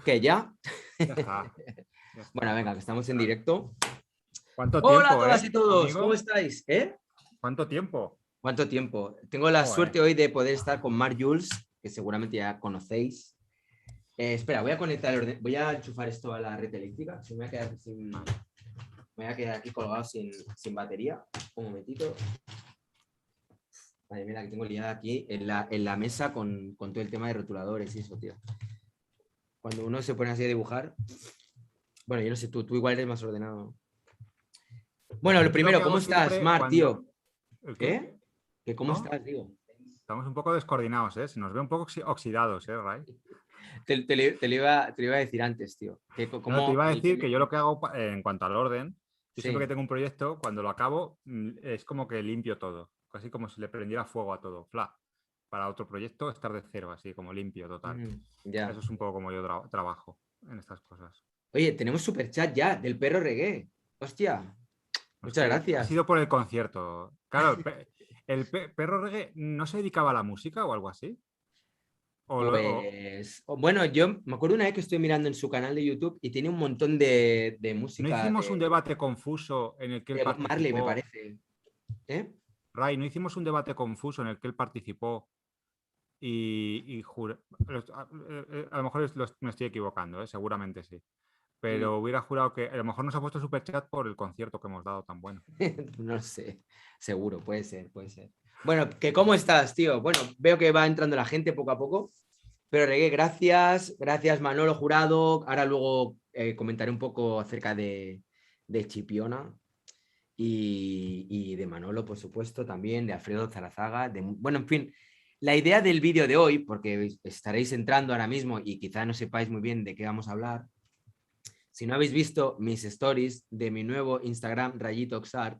¿Qué, ya? Ya está. Ya Bueno, está. venga, que estamos en directo. ¿Cuánto Hola a tiempo, todas y todos, ¿cómo amigo? estáis? ¿Eh? ¿Cuánto tiempo? ¿Cuánto tiempo? Tengo la Joder. suerte hoy de poder estar con Marc Jules, que seguramente ya conocéis. Espera, voy a conectar voy a enchufar esto a la red eléctrica. Me voy a quedar aquí colgado sin batería. Un momentito. Vale, mira, que tengo liada aquí en la mesa con todo el tema de rotuladores y eso, tío. Cuando uno se pone así a dibujar. Bueno, yo no sé, tú igual eres más ordenado. Bueno, lo Yo lo que primero, ¿cómo hago estás, siempre Mar, cuando... tío? ¿El qué? ¿Eh? ¿Que cómo ¿No? estás, digo? Estamos un poco descoordinados, ¿eh? Se nos ve un poco oxidados, ¿eh, Ray? Te lo iba a decir antes, tío. No, te ¿Cómo iba a el decir tema? que yo lo que hago en cuanto al orden, yo siempre que Sí. tengo un proyecto, cuando lo acabo, es como que limpio todo. Casi como si le prendiera fuego a todo. Fla. Para otro proyecto, estar de cero, así como limpio total. Ya. Eso es un poco como yo trabajo en estas cosas. Oye, tenemos super chat ya del perro reggae. Hostia, Es muchas que ha gracias. sido por el concierto. Claro, Perro Reggae no se dedicaba a la música o algo así. Pues, bueno, yo me acuerdo una vez que estoy mirando en su canal de YouTube y tiene un montón de ¿No música hicimos un debate confuso en el que él de Bob Marley, me participó? parece. ¿Eh? Ray, ¿no hicimos un debate confuso en el que él participó a lo mejor me estoy equivocando, seguramente sí. Mm. Pero hubiera jurado que a lo mejor nos ha puesto superchat por el concierto que hemos dado tan bueno. No lo sé, seguro, puede ser, puede ser. Bueno, que ¿cómo estás, tío? Bueno, veo que va entrando la gente poco a poco, pero Reggae, gracias, gracias Manolo Jurado. Ahora luego comentaré un poco acerca de Chipiona y de Manolo, por supuesto, también, de Alfredo Zarazaga. Bueno, en fin, la idea del vídeo de hoy, porque estaréis entrando ahora mismo y quizá no sepáis muy bien de qué vamos a hablar. Si no habéis visto mis stories de mi nuevo Instagram, RayitoXart,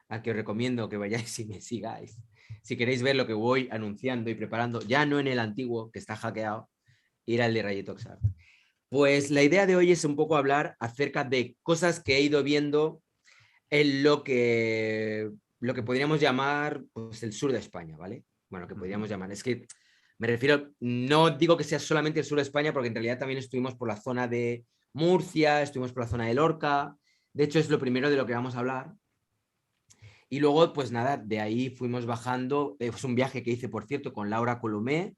al que os recomiendo que vayáis y me sigáis. Si queréis ver lo que voy anunciando y preparando, ya no en el antiguo, que está hackeado, ir al de RayitoXart. Pues la idea de hoy es un poco hablar acerca de cosas que he ido viendo en lo que podríamos llamar pues, el sur de España, ¿vale? Bueno, que podríamos llamar. Es que me refiero, no digo que sea solamente el sur de España, porque en realidad también estuvimos por la zona de Murcia, estuvimos por la zona de Lorca. De hecho, es lo primero de lo que vamos a hablar. Y luego, pues nada, de ahí fuimos bajando. Es un viaje que hice, por cierto, con Laura Colomé.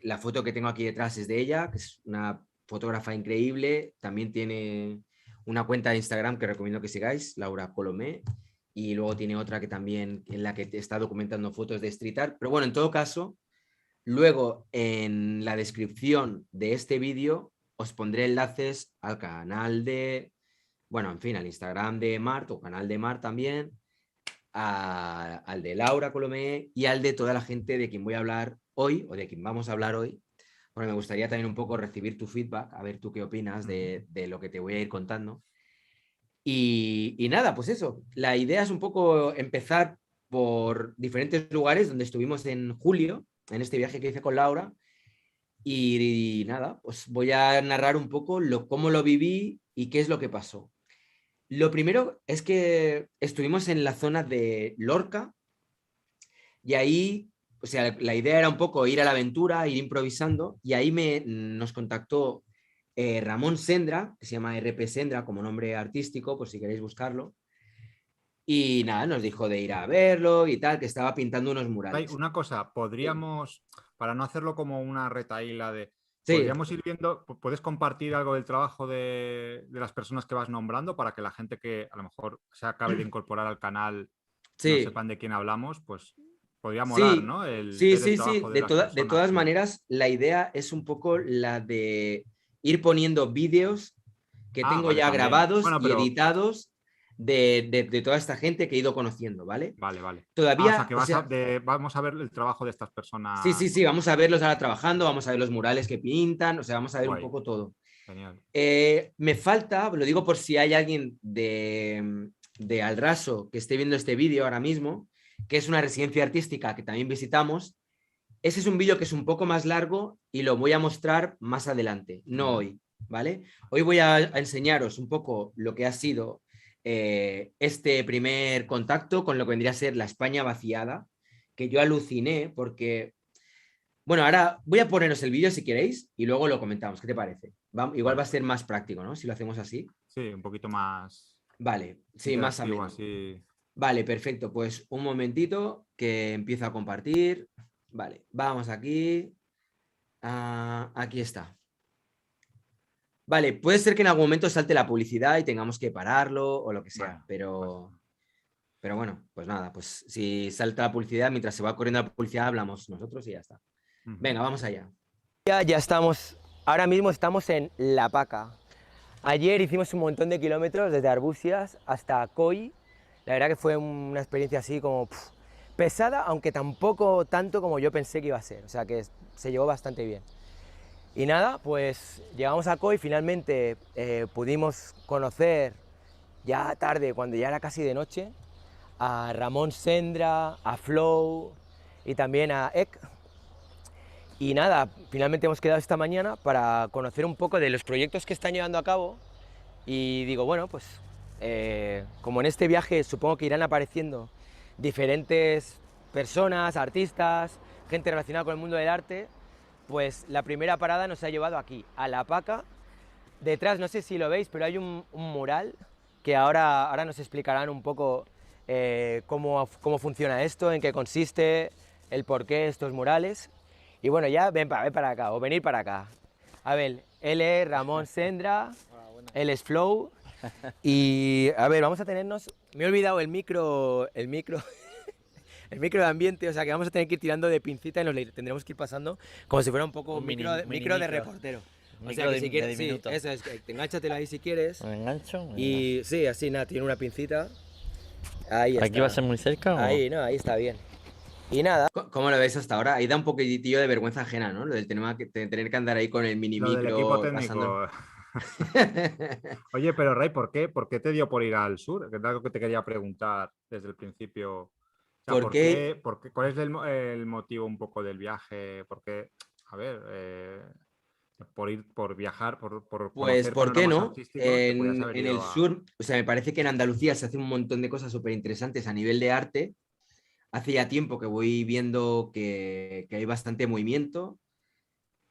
La foto que tengo aquí detrás es de ella, que es una fotógrafa increíble. También tiene una cuenta de Instagram que recomiendo que sigáis, Laura Colomé. Y luego tiene otra que también en la que está documentando fotos de street art. Pero bueno, en todo caso, luego en la descripción de este vídeo os pondré enlaces al canal de, bueno, en fin, al Instagram de Mart o canal de Mart también, al de Laura Colomé y al de toda la gente de quien voy a hablar hoy o de quien vamos a hablar hoy, porque me gustaría también un poco recibir tu feedback, a ver tú qué opinas de lo que te voy a ir contando. Y nada, pues eso, la idea es un poco empezar por diferentes lugares donde estuvimos en julio, en este viaje que hice con Laura, y nada, pues voy a narrar un poco cómo lo viví y qué es lo que pasó. Lo primero es que estuvimos en la zona de Lorca y ahí, o sea, la idea era un poco ir a la aventura, ir improvisando, y ahí nos contactó Ramón Sendra, que se llama RP Sendra como nombre artístico, por si queréis buscarlo, y nada, nos dijo de ir a verlo y tal, que estaba pintando unos Hay murales. una cosa, Sí, podríamos, para no hacerlo como una retaíla sí, podríamos ir viendo, ¿puedes compartir algo del trabajo de las personas que vas nombrando para que la gente que a lo mejor se acabe de incorporar al canal no sí, sepan de quién hablamos? Pues podría molar, sí, ¿no? El sí, ver el sí, sí. trabajo de las De personas todas que... maneras, la idea es un poco la de ir poniendo vídeos que Ah, tengo vale, ya también. grabados Bueno, y pero... editados de toda esta gente que he ido conociendo, ¿vale? Vale, vale. Ah, o sea, Todavía, que o sea, vamos a ver el trabajo de estas sí, sí, personas. sí, vamos a verlos ahora trabajando, vamos a ver los murales que pintan, o sea, vamos a ver un Guay, poco todo. genial. Me falta, lo digo por si hay alguien de Al Raso que esté viendo este vídeo ahora mismo, que es una residencia artística que también visitamos. Ese es un vídeo que es un poco más largo y lo voy a mostrar más adelante, no hoy, ¿vale? Hoy voy a enseñaros un poco lo que ha sido este primer contacto con lo que vendría a ser la España vaciada, que yo aluciné porque, bueno, ahora voy a poneros el vídeo si queréis y luego lo comentamos. ¿Qué te parece? Igual va a ser más práctico, ¿no? Si lo hacemos así. Sí, un poquito más Vale, sí, más interactivo, ameno. así. Vale, perfecto. Pues un momentito que empiezo a compartir. Vale, vamos aquí. Aquí está. Vale, puede ser que en algún momento salte la publicidad y tengamos que pararlo o lo que sea, Bueno, pero bueno, pues nada, pues si salta la publicidad, mientras se va corriendo la publicidad, hablamos nosotros y ya está. Venga, vamos allá. Ya estamos, ahora mismo estamos en La Paca. Ayer hicimos un montón de kilómetros desde Arbusias hasta Coy. La verdad que fue una experiencia así como pesada, aunque tampoco tanto como yo pensé que iba a ser. O sea que se llevó bastante bien. Y nada, pues llegamos a Coy, finalmente pudimos conocer ya tarde, cuando ya era casi de noche, a Ramón Sendra, a Flow y también a Ek. Y nada, finalmente hemos quedado esta mañana para conocer un poco de los proyectos que están llevando a cabo. Y digo, bueno, pues como en este viaje supongo que irán apareciendo diferentes personas, artistas, gente relacionada con el mundo del arte, pues la primera parada nos ha llevado aquí, a La Paca. Detrás, no sé si lo veis, pero hay un mural que ahora nos explicarán un poco cómo funciona esto, en qué consiste, el porqué de estos murales. Y bueno, ya ven para acá, o venir para acá. A ver, él es Ramón Sendra, él es Flow. Y a ver, vamos a tenernos. Me he olvidado el micro el micro de ambiente, o sea que vamos a tener que ir tirando de pincita y nos le tendremos que ir pasando como si fuera un poco micro de reportero. O sea que si quieres, sí, eso es, enganchatelo ahí si quieres. ¿Me engancho? Venga. Y sí, así nada, tiene una pincita. Ahí está. ¿Aquí va a ser muy cerca o...? Ahí, no, ahí está bien. Y nada. ¿Cómo lo ves hasta ahora? Ahí da un poquitillo de vergüenza ajena, ¿no? Lo del tener que andar ahí con el mini Lo del micro equipo técnico. pasando. Oye, pero Ray, ¿por qué te dio por ir al sur? Que es algo que te quería preguntar desde el principio. O sea, ¿Por qué? ¿cuál es el motivo un poco del viaje? Porque, a ver, por viajar, por Pues, conocer ¿por qué panoramas no? artísticos, te podías haber En ido el a... sur, o sea, me parece que en Andalucía se hace un montón de cosas súper interesantes a nivel de arte. Hace ya tiempo que voy viendo que hay bastante movimiento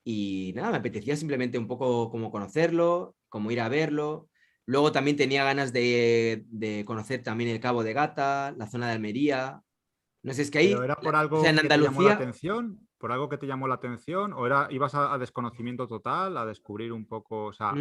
y nada, me apetecía simplemente un poco como conocerlo, como ir a verlo. Luego también tenía ganas de conocer también el Cabo de Gata, la zona de Almería. No sé, es que ¿Pero ahí, era por o sea, algo en que te llamó la Andalucía, atención? ¿Por algo que te llamó la atención? ¿O ibas a desconocimiento total, a descubrir un poco? O sea,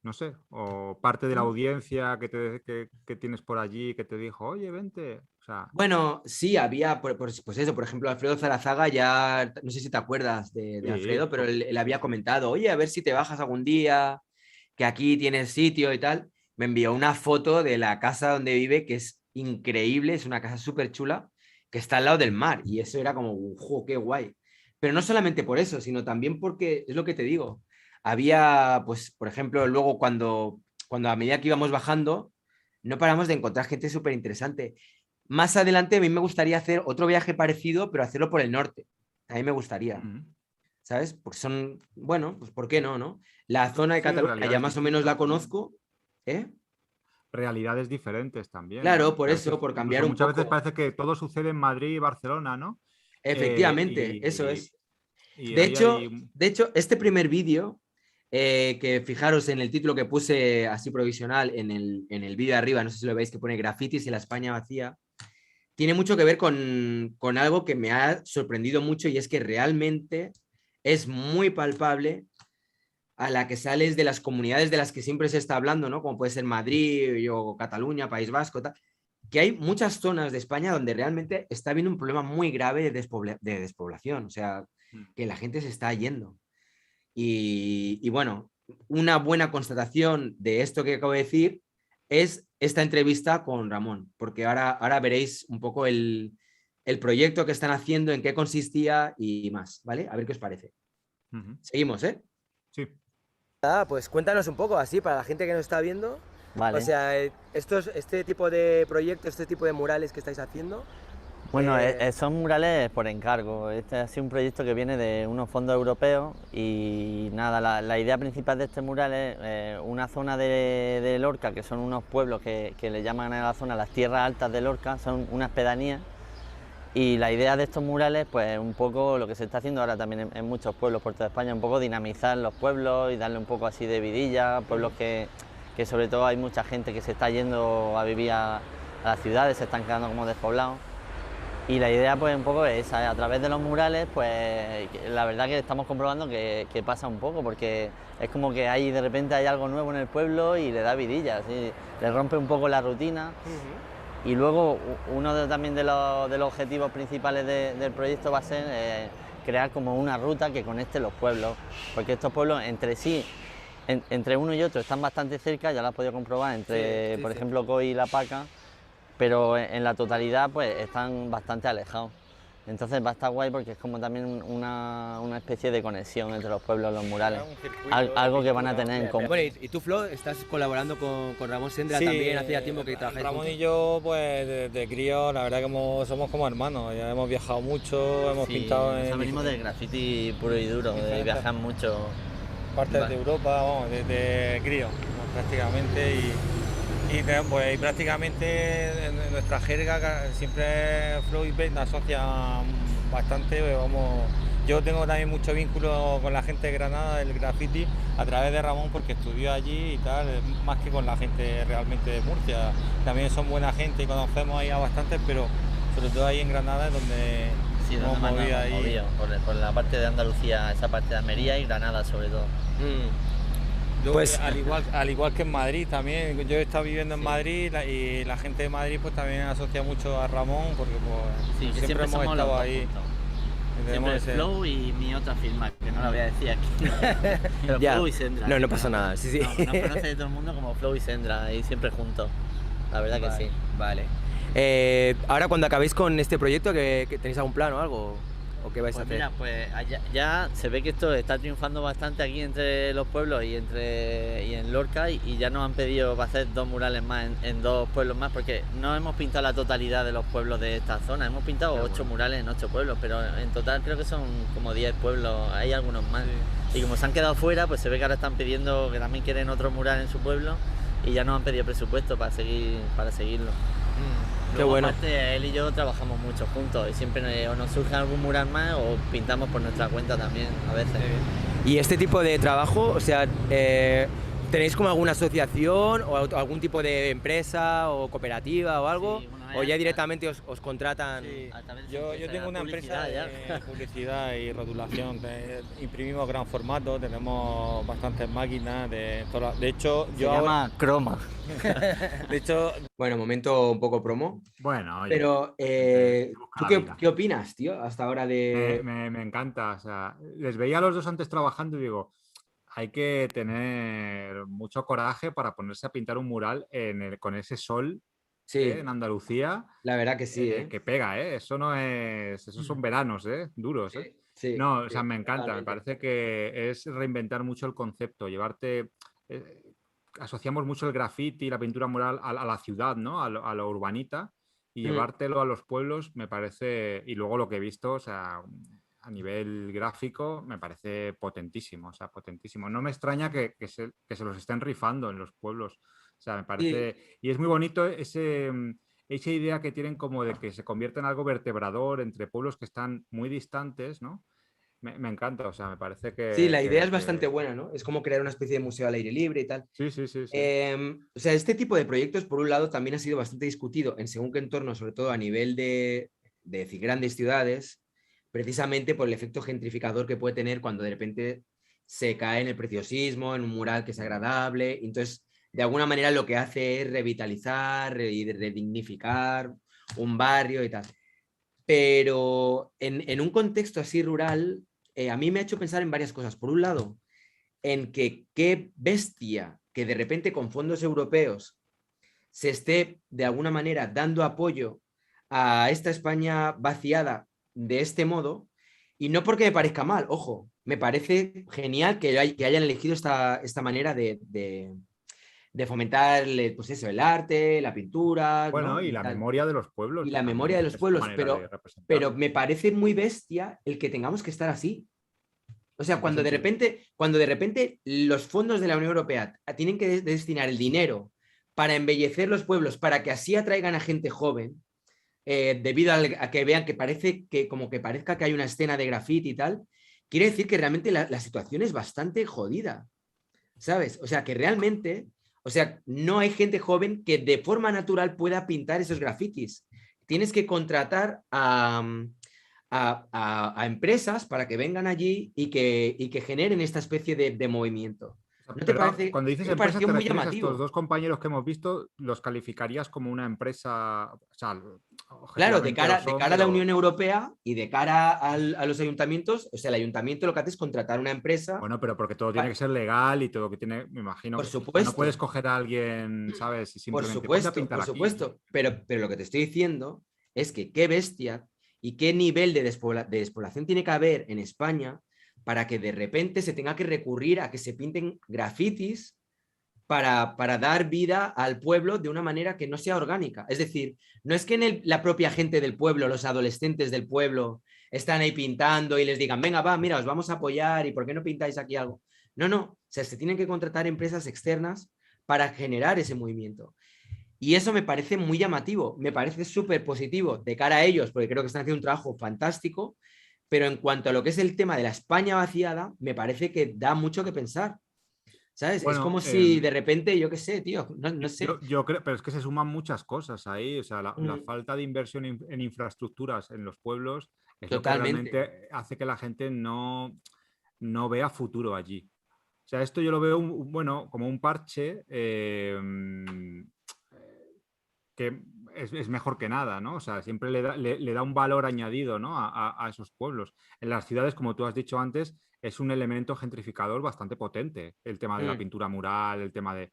no sé, o parte de la audiencia que tienes por allí que te dijo, oye, vente. O sea, bueno, sí, había, pues eso, por ejemplo, Alfredo Zarazaga ya, no sé si te acuerdas de sí, Alfredo, pero él había comentado, oye, a ver si te bajas algún día, que aquí tienes sitio y tal. Me envió una foto de la casa donde vive, que es increíble, es una casa súper chula, que está al lado del mar, y eso era como, ¡jo, qué guay! Pero no solamente por eso, sino también porque, es lo que te digo, había, pues, por ejemplo, luego cuando a medida que íbamos bajando, no paramos de encontrar gente súper interesante. Más adelante a mí me gustaría hacer otro viaje parecido, pero hacerlo por el norte. A mí me gustaría, ¿sabes? Porque son, bueno, pues ¿por qué no, no? La zona de sí, Cataluña ya realidades más o menos distintas la también. conozco, ¿eh? Realidades diferentes también, Claro, ¿no? por Que a eso, veces, por cambiar incluso un muchas veces poco. parece que todo sucede en Madrid y Barcelona, ¿no? Efectivamente, eso Y, es. y ahí hay... De hecho, este primer vídeo, que fijaros en el título que puse así provisional en el vídeo de arriba, no sé si lo veis, que pone grafitis y la España vacía, tiene mucho que ver con algo que me ha sorprendido mucho y es que realmente es muy palpable a la que sales de las comunidades de las que siempre se está hablando, ¿no? Como puede ser Madrid o Cataluña, País Vasco, tal, que hay muchas zonas de España donde realmente está habiendo un problema muy grave de despoblación, o sea, que la gente se está yendo. Y bueno, una buena constatación de esto que acabo de decir es esta entrevista con Ramón, porque ahora veréis un poco el proyecto que están haciendo, en qué consistía y más, ¿vale? A ver qué os parece. Seguimos, ¿eh? Sí. Pues cuéntanos un poco, así, para la gente que nos está viendo. Vale. O sea, este tipo de proyectos, este tipo de murales que estáis haciendo, Bueno, son murales por encargo. Este ha sido un proyecto que viene de unos fondos europeos y nada, la idea principal de este mural es una zona de Lorca, que son unos pueblos que le llaman a la zona las tierras altas de Lorca, son unas pedanías. Y la idea de estos murales, pues un poco lo que se está haciendo ahora también en muchos pueblos por toda España, un poco dinamizar los pueblos y darle un poco así de vidilla, pueblos que sobre todo hay mucha gente que se está yendo a vivir a las ciudades, se están quedando como despoblados. Y la idea pues un poco es esa, a través de los murales, pues la verdad que estamos comprobando que pasa un poco, porque es como que hay de repente hay algo nuevo en el pueblo y le da vidilla, ¿sí? Le rompe un poco la rutina. Y luego también de los objetivos principales del proyecto va a ser crear como una ruta que conecte los pueblos, porque estos pueblos entre sí, entre uno y otro están bastante cerca, ya lo has podido comprobar, entre por ejemplo Coy y La Paca, pero en la totalidad pues están bastante alejados. Entonces va a estar guay porque es como también una especie de conexión entre los pueblos y los murales. Algo que van a tener en común. Bueno, y tú, Flo, estás colaborando con Ramón Sendra también, hacía tiempo que trabajáis Ramón juntos. y yo, pues desde crío, la verdad que somos como hermanos, ya hemos viajado mucho, hemos pintado en venimos del graffiti puro y duro, de viajar mucho. partes de Europa, vamos, desde crío, prácticamente, y prácticamente en nuestra jerga siempre Flow y Ben asocian bastante, vamos. Yo tengo también mucho vínculo con la gente de Granada del graffiti a través de Ramón porque estudió allí y tal, más que con la gente realmente de Murcia. También son buena gente y conocemos ahí a bastantes, pero sobre todo ahí en Granada es donde hemos movido ahí. Por la parte de Andalucía, esa parte de Almería y Granada sobre todo. Pues al igual que en Madrid también, yo he estado viviendo en Madrid y la gente de Madrid pues también asocia mucho a Ramón porque pues, siempre hemos estado ahí. Siempre Flow y mi otra firma, que no la voy a decir aquí. Pero Ya. Flow y Sendra. No pasa nada, sí. Nos conoce todo el mundo como Flow y Sendra, y siempre juntos. La verdad que sí. Vale. Ahora cuando acabéis con este proyecto, ¿que tenéis algún plan o algo? ¿O qué vais a hacer? Mira, pues ya se ve que esto está triunfando bastante aquí entre los pueblos y en Lorca, y ya nos han pedido hacer 2 murales más en 2 pueblos más, porque no hemos pintado la totalidad de los pueblos de esta zona, hemos pintado 8 murales en 8 pueblos, pero en total creo que son como 10 pueblos, hay algunos más. Sí. Y como se han quedado fuera, pues se ve que ahora están pidiendo que también quieren otro mural en su pueblo, y ya nos han pedido presupuesto para seguirlo. Qué bueno. Aparte, él y yo trabajamos mucho juntos y siempre o nos surge algún mural más o pintamos por nuestra cuenta también a veces. Y este tipo de trabajo, o sea, ¿tenéis como alguna asociación o algún tipo de empresa o cooperativa o algo? Sí, ¿O ya directamente os contratan? Sí. Yo tengo una empresa de publicidad y rotulación. Imprimimos gran formato, tenemos bastantes máquinas. De hecho, Se llama Croma. De hecho, bueno, momento un poco promo. Bueno, oye, pero ¿tú qué opinas, tío, hasta ahora de...? Me encanta. O sea, les veía a los dos antes trabajando y digo, hay que tener mucho coraje para ponerse a pintar un mural con ese sol. Sí, en Andalucía, la verdad que sí, que pega, eso no es, esos son veranos, duros, Sí, no, o sea, me encanta, totalmente. me parece que es reinventar mucho el concepto, asociamos mucho el graffiti y la pintura mural a la ciudad, ¿no? A lo urbanita, y llevártelo a los pueblos me parece, y luego lo que he visto, o sea, a nivel gráfico me parece potentísimo, o sea, potentísimo. No me extraña que se los estén rifando en los pueblos. O sea, me parece... Sí. Y es muy bonito esa idea que tienen como de que se convierte en algo vertebrador entre pueblos que están muy distantes, ¿no? Me encanta, o sea, me parece que... Sí, la idea es bastante buena, ¿no? Es como crear una especie de museo al aire libre y tal. Sí. O sea, este tipo de proyectos, por un lado, también ha sido bastante discutido en según qué entorno, sobre todo a nivel de decir, grandes ciudades, precisamente por el efecto gentrificador que puede tener cuando de repente se cae en el preciosismo, en un mural que es agradable. Entonces, de alguna manera lo que hace es revitalizar y redignificar un barrio y tal. Pero en un contexto así rural, a mí me ha hecho pensar en varias cosas. Por un lado, en que qué bestia que de repente con fondos europeos se esté de alguna manera dando apoyo a esta España vaciada de este modo, y no porque me parezca mal, ojo, me parece genial que hayan elegido esta manera de de fomentar, pues eso, el arte, la pintura, Bueno, ¿no? y la memoria de los pueblos, Y que la memoria de también los es una pueblos, manera de pero representarlo. me parece muy bestia el que tengamos que estar así. O sea, ¿En qué sentido? cuando de repente los fondos de la Unión Europea tienen que destinar el dinero para embellecer los pueblos, para que así atraigan a gente joven, debido a que vean que parece que, como que parezca que hay una escena de graffiti y tal, quiere decir que realmente la situación es bastante jodida, ¿sabes? O sea, que realmente, o sea, no hay gente joven que de forma natural pueda pintar esos grafitis. Tienes que contratar a empresas para que vengan allí y que generen esta especie de movimiento. O sea, ¿No te pero parece? cuando dices Me empresa, pareció ¿te muy refieres a estos llamativo. dos compañeros que hemos visto? ¿Los calificarías como una empresa, o sea, Claro, objetivamente lo de son, cara a la Unión pero Europea y de cara a los ayuntamientos, o sea, el ayuntamiento lo que hace es contratar una empresa. bueno, pero porque todo tiene que pa- ser legal y todo que tiene, me imagino Por que, o sea, no puedes supuesto, coger a alguien, ¿sabes? Y por simplemente ponte a supuesto, pintar por aquí. supuesto. Pero lo que te estoy diciendo es que qué bestia y qué nivel de despoblación tiene que haber en España para que de repente se tenga que recurrir a que se pinten grafitis para dar vida al pueblo de una manera que no sea orgánica. Es decir, no es que la propia gente del pueblo, los adolescentes del pueblo, están ahí pintando y les digan, venga, va, mira, os vamos a apoyar y ¿por qué no pintáis aquí algo? No, no, o sea, se tienen que contratar empresas externas para generar ese movimiento. Y eso me parece muy llamativo, me parece súper positivo de cara a ellos, porque creo que están haciendo un trabajo fantástico, pero en cuanto a lo que es el tema de la España vaciada, me parece que da mucho que pensar. ¿Sabes? Es Bueno, como si de repente, yo qué sé, tío, no sé. yo creo, pero es que se suman muchas cosas ahí. O sea, la Mm, falta de inversión en infraestructuras en los pueblos es lo que totalmente. realmente hace que la gente no vea futuro allí. O sea, esto yo lo veo, bueno, como un parche que es mejor que nada, ¿no? O sea, siempre le da un valor añadido, ¿no? A esos pueblos. En las ciudades, como tú has dicho antes, es un elemento gentrificador bastante potente, el tema de la Mm, pintura mural, el tema de...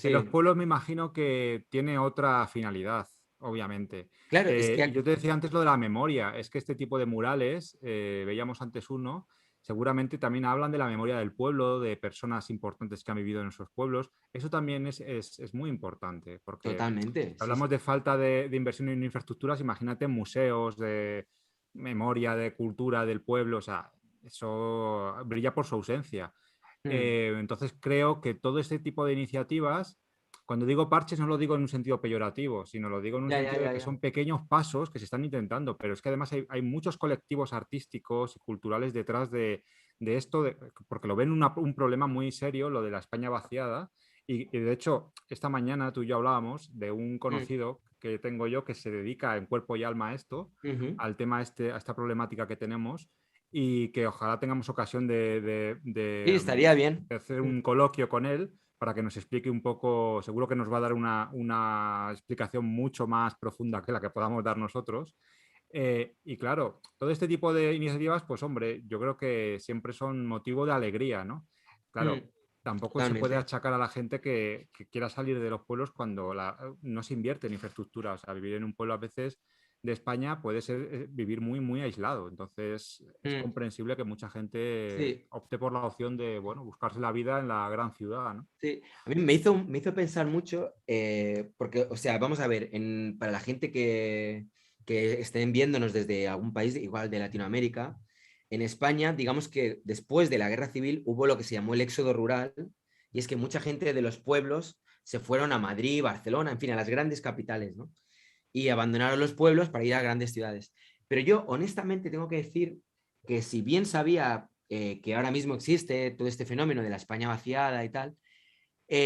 En los sí, pueblos me imagino que tiene otra finalidad, obviamente. claro, es Y yo que te decía antes lo de la memoria, es que este tipo de murales, veíamos antes uno, seguramente también hablan de la memoria del pueblo, de personas importantes que han vivido en esos pueblos. Eso también es muy importante, porque totalmente, si sí, hablamos sí. de falta de inversión en infraestructuras, imagínate museos de memoria, de cultura del pueblo, o sea, eso brilla por su ausencia. Mm, Entonces creo que todo este tipo de iniciativas, cuando digo parches no lo digo en un sentido peyorativo, sino lo digo en un ya, ya, sentido de ya, que ya. son pequeños pasos que se están intentando, pero es que además hay muchos colectivos artísticos y culturales detrás de esto, porque lo ven un problema muy serio, lo de la España vaciada. Y de hecho, esta mañana tú y yo hablábamos de un Mm, conocido que tengo yo que se dedica en cuerpo y alma a esto, ujú. al tema este, a esta problemática que tenemos y que ojalá tengamos ocasión Sí, estaría bien. de hacer Mm, un coloquio con él para que nos explique un poco, seguro que nos va a dar una explicación mucho más profunda que la que podamos dar nosotros. Y claro, todo este tipo de iniciativas, pues hombre, yo creo que siempre son motivo de alegría, ¿no? mm, Claro, tampoco se puede totalmente. achacar a la gente que quiera salir de los pueblos cuando no se invierte en infraestructura. O sea, vivir en un pueblo a veces de España puede ser vivir muy, muy aislado. Entonces, es Mm, comprensible que mucha gente sí, opte por la opción de, bueno, buscarse la vida en la gran ciudad, ¿no? sí. A mí me hizo pensar mucho, porque, o sea, vamos a ver, para la gente que estén viéndonos desde algún país, igual de Latinoamérica, en España, digamos que después de la guerra civil hubo lo que se llamó el éxodo rural, y es que mucha gente de los pueblos se fueron a Madrid, Barcelona, en fin, a las grandes capitales, ¿no? Y abandonaron los pueblos para ir a grandes ciudades. Pero yo, honestamente, tengo que decir que si bien sabía que ahora mismo existe todo este fenómeno de la España vaciada y tal,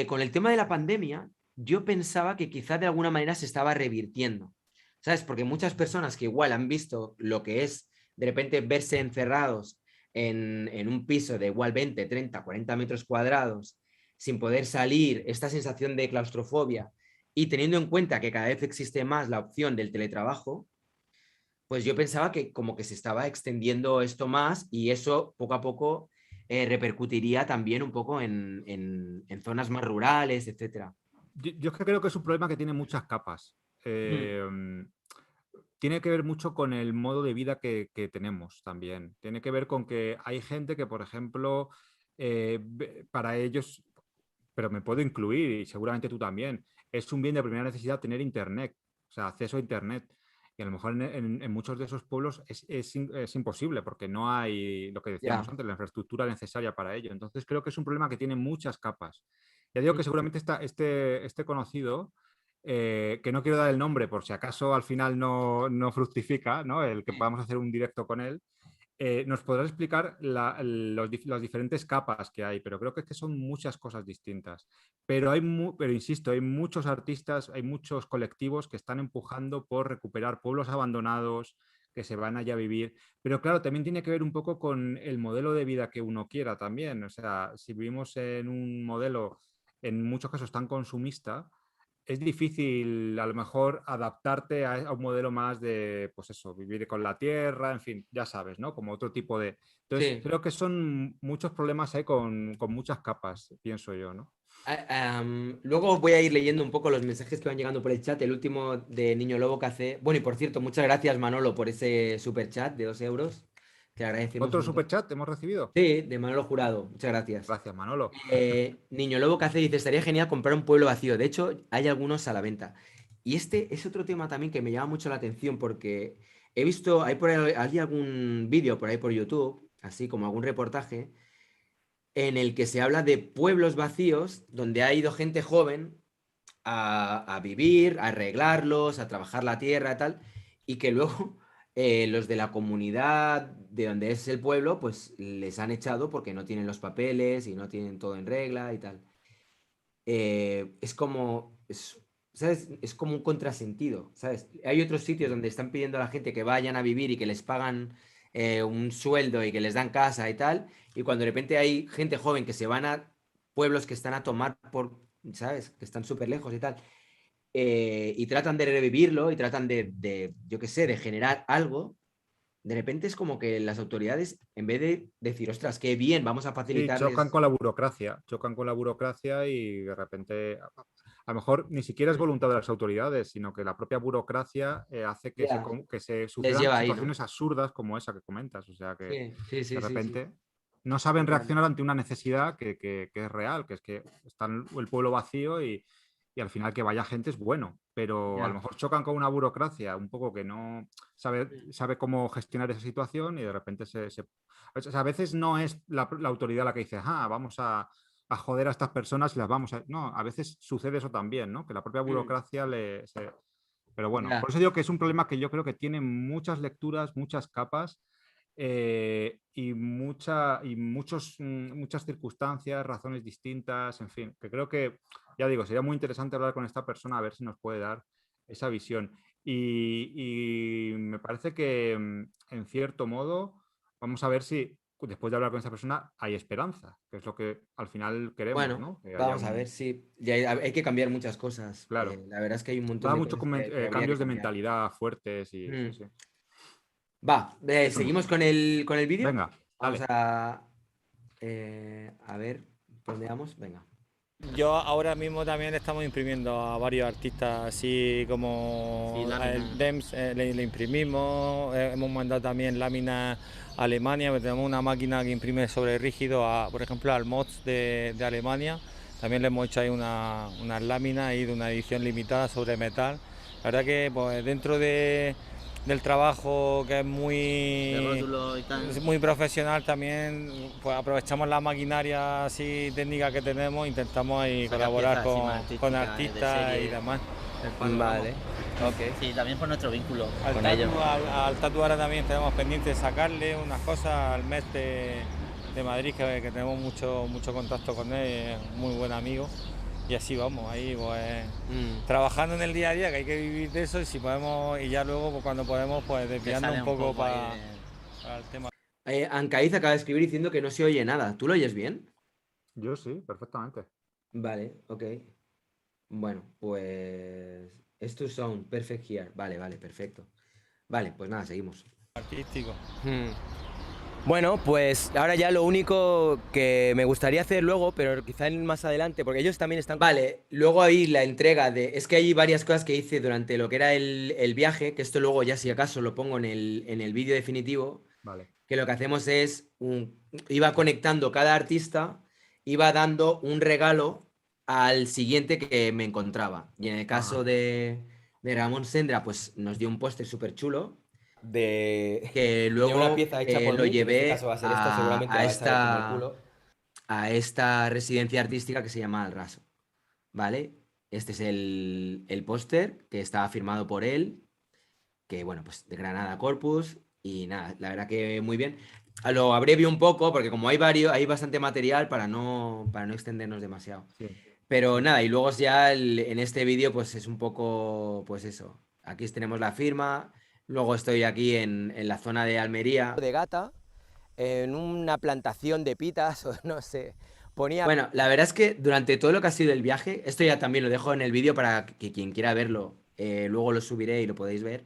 con el tema de la pandemia, yo pensaba que quizá de alguna manera se estaba revirtiendo, ¿sabes? Porque muchas personas que igual han visto lo que es de repente verse encerrados en un piso de igual 20, 30, 40 metros cuadrados, sin poder salir, esta sensación de claustrofobia, y teniendo en cuenta que cada vez existe más la opción del teletrabajo, pues yo pensaba que como que se estaba extendiendo esto más y eso poco a poco repercutiría también un poco en zonas más rurales, etcétera. Yo es que creo que es un problema que tiene muchas capas. Mm, Tiene que ver mucho con el modo de vida que tenemos también. Tiene que ver con que hay gente que, por ejemplo, para ellos pero me puedo incluir y seguramente tú también. Es un bien de primera necesidad tener internet, o sea, acceso a internet. Y a lo mejor en muchos de esos pueblos es imposible porque no hay, lo que decíamos Ya. antes, la infraestructura necesaria para ello. Entonces creo que es un problema que tiene muchas capas. Ya digo que seguramente este conocido, que no quiero dar el nombre por si acaso al final no fructifica, ¿no? El que podamos hacer un directo con él, nos podrás explicar las diferentes capas que hay, pero creo que es que son muchas cosas distintas. Pero pero insisto, hay muchos artistas, hay muchos colectivos que están empujando por recuperar pueblos abandonados, que se van allá a vivir. Pero claro, también tiene que ver un poco con el modelo de vida que uno quiera también. O sea, si vivimos en un modelo, en muchos casos, tan consumista, es difícil a lo mejor adaptarte a un modelo más de, pues eso, vivir con la tierra, en fin, ya sabes, ¿no? Como otro tipo de... Entonces, Sí. creo que son muchos problemas ahí con muchas capas, pienso yo, ¿no? Luego voy a ir leyendo un poco los mensajes que van llegando por el chat. El último de Niño Lobo que hace. Bueno, y por cierto, muchas gracias, Manolo, por ese super chat de 2 euros. Te agradecemos ¿Otro un montón. superchat hemos recibido? Sí, de Manolo Jurado. Muchas gracias. Gracias, Manolo. Niño Lobo que hace dice: estaría genial comprar un pueblo vacío. De hecho, hay algunos a la venta. Y este es otro tema también que me llama mucho la atención porque he visto, hay algún vídeo por ahí por YouTube, así como algún reportaje en el que se habla de pueblos vacíos donde ha ido gente joven a vivir, a arreglarlos, a trabajar la tierra y tal, y que luego los de la comunidad de donde es el pueblo, pues les han echado porque no tienen los papeles y no tienen todo en regla y tal. Es como, ¿sabes? Es como un contrasentido, ¿sabes? Hay otros sitios donde están pidiendo a la gente que vayan a vivir y que les pagan un sueldo y que les dan casa y tal, y cuando de repente hay gente joven que se van a pueblos que están a tomar por, ¿sabes? Que están súper lejos y tal, y tratan de revivirlo y tratan yo qué sé, de generar algo. De repente es como que las autoridades, en vez de decir, ostras, qué bien, vamos a Sí, chocan facilitarles. con la burocracia y de repente, a lo mejor ni siquiera es voluntad de las autoridades, sino que la propia burocracia hace que Ya, que se les sucedan lleva ahí, ¿no? situaciones absurdas como esa que comentas. O sea, que Sí, sí, de sí, sí, sí. repente no saben Total. reaccionar ante una necesidad que es real, que es que está el pueblo vacío y al final que vaya gente es bueno, pero a lo Ya. mejor chocan con una burocracia un poco que no sabe cómo gestionar esa situación y de repente o sea, a veces no es la autoridad la que dice, vamos a joder a estas personas y las vamos a... No, a veces sucede eso también, ¿no? Que la propia Mm, burocracia Pero bueno, ya. por eso digo que es un problema que yo creo que tiene muchas lecturas, muchas capas muchas circunstancias, razones distintas, en fin, que creo que, ya digo, sería muy interesante hablar con esta persona a ver si nos puede dar esa visión. Y me parece que, en cierto modo, vamos a ver si después de hablar con esta persona hay esperanza, que es lo que al final queremos, Bueno, ¿no? Que haya vamos a ver un... si ya hay que cambiar muchas cosas. Claro, La verdad es que hay un montón va de mucho cosas con que habría que cambios de cambiar. mentalidad fuertes y sí, Mm. sí. Va, Eso no. seguimos con el vídeo. Venga, Vamos dale. a ver, ¿por dónde vamos? Venga. Yo ahora mismo también estamos imprimiendo a varios artistas, así como Sí, láminas. el DEMS, le imprimimos, hemos mandado también láminas a Alemania, porque tenemos una máquina que imprime sobre rígido, por ejemplo al MOTS de Alemania, también le hemos hecho ahí unas láminas ahí de una edición limitada sobre metal. La verdad que pues, dentro del trabajo que es De rótulo y tal. muy profesional también, pues aprovechamos la maquinaria así técnica que tenemos, intentamos ahí Sacar colaborar piezas así más con artísticas, de artistas serie. y demás. Vale, ok. Sí, también por nuestro vínculo Al con tatu, ellos. al tatu ahora también tenemos pendiente de sacarle unas cosas al mes de Madrid, que tenemos mucho contacto con él, es muy buen amigo. Y así vamos, ahí pues Mm. trabajando en el día a día, que hay que vivir de eso, y si podemos, y ya luego pues, cuando podemos, pues Te desviando sale un poco ahí para el tema. Ancaiz acaba de escribir diciendo que no se oye nada. ¿Tú lo oyes bien? Yo sí, perfectamente. Vale, ok. Bueno, pues. Es to sound, perfect here. Vale, vale, perfecto. Vale, pues nada, seguimos. Artístico. Bueno, pues ahora ya lo único que me gustaría hacer luego, pero quizá más adelante, porque ellos también están... Vale, luego hay la entrega de. Es que hay varias cosas que hice durante lo que era el viaje, que esto luego ya si acaso lo pongo en el vídeo definitivo, Vale. que lo que hacemos es. Iba conectando cada artista, iba dando un regalo al siguiente que me encontraba. Y en el caso de Ramón Sendra, pues nos dio un póster súper chulo De que luego una pieza hecha por lo mí, que en este llevé caso va a ser esta, seguramente la vais a ver como el culo. a esta residencia artística que se llama Al Raso, ¿vale? Este es el póster que estaba firmado por él, que bueno, pues de Granada Corpus, y nada, la verdad que muy bien. Lo abrevio un poco, porque como hay bastante material para no extendernos demasiado. Sí. Pero nada, y luego ya en este vídeo pues es un poco, pues eso. Aquí tenemos la firma, luego estoy aquí en la zona de Almería. De gata, en una plantación de pitas, o no sé, ponía... Bueno, la verdad es que durante todo lo que ha sido el viaje, esto ya también lo dejo en el vídeo para que quien quiera verlo, luego lo subiré y lo podéis ver.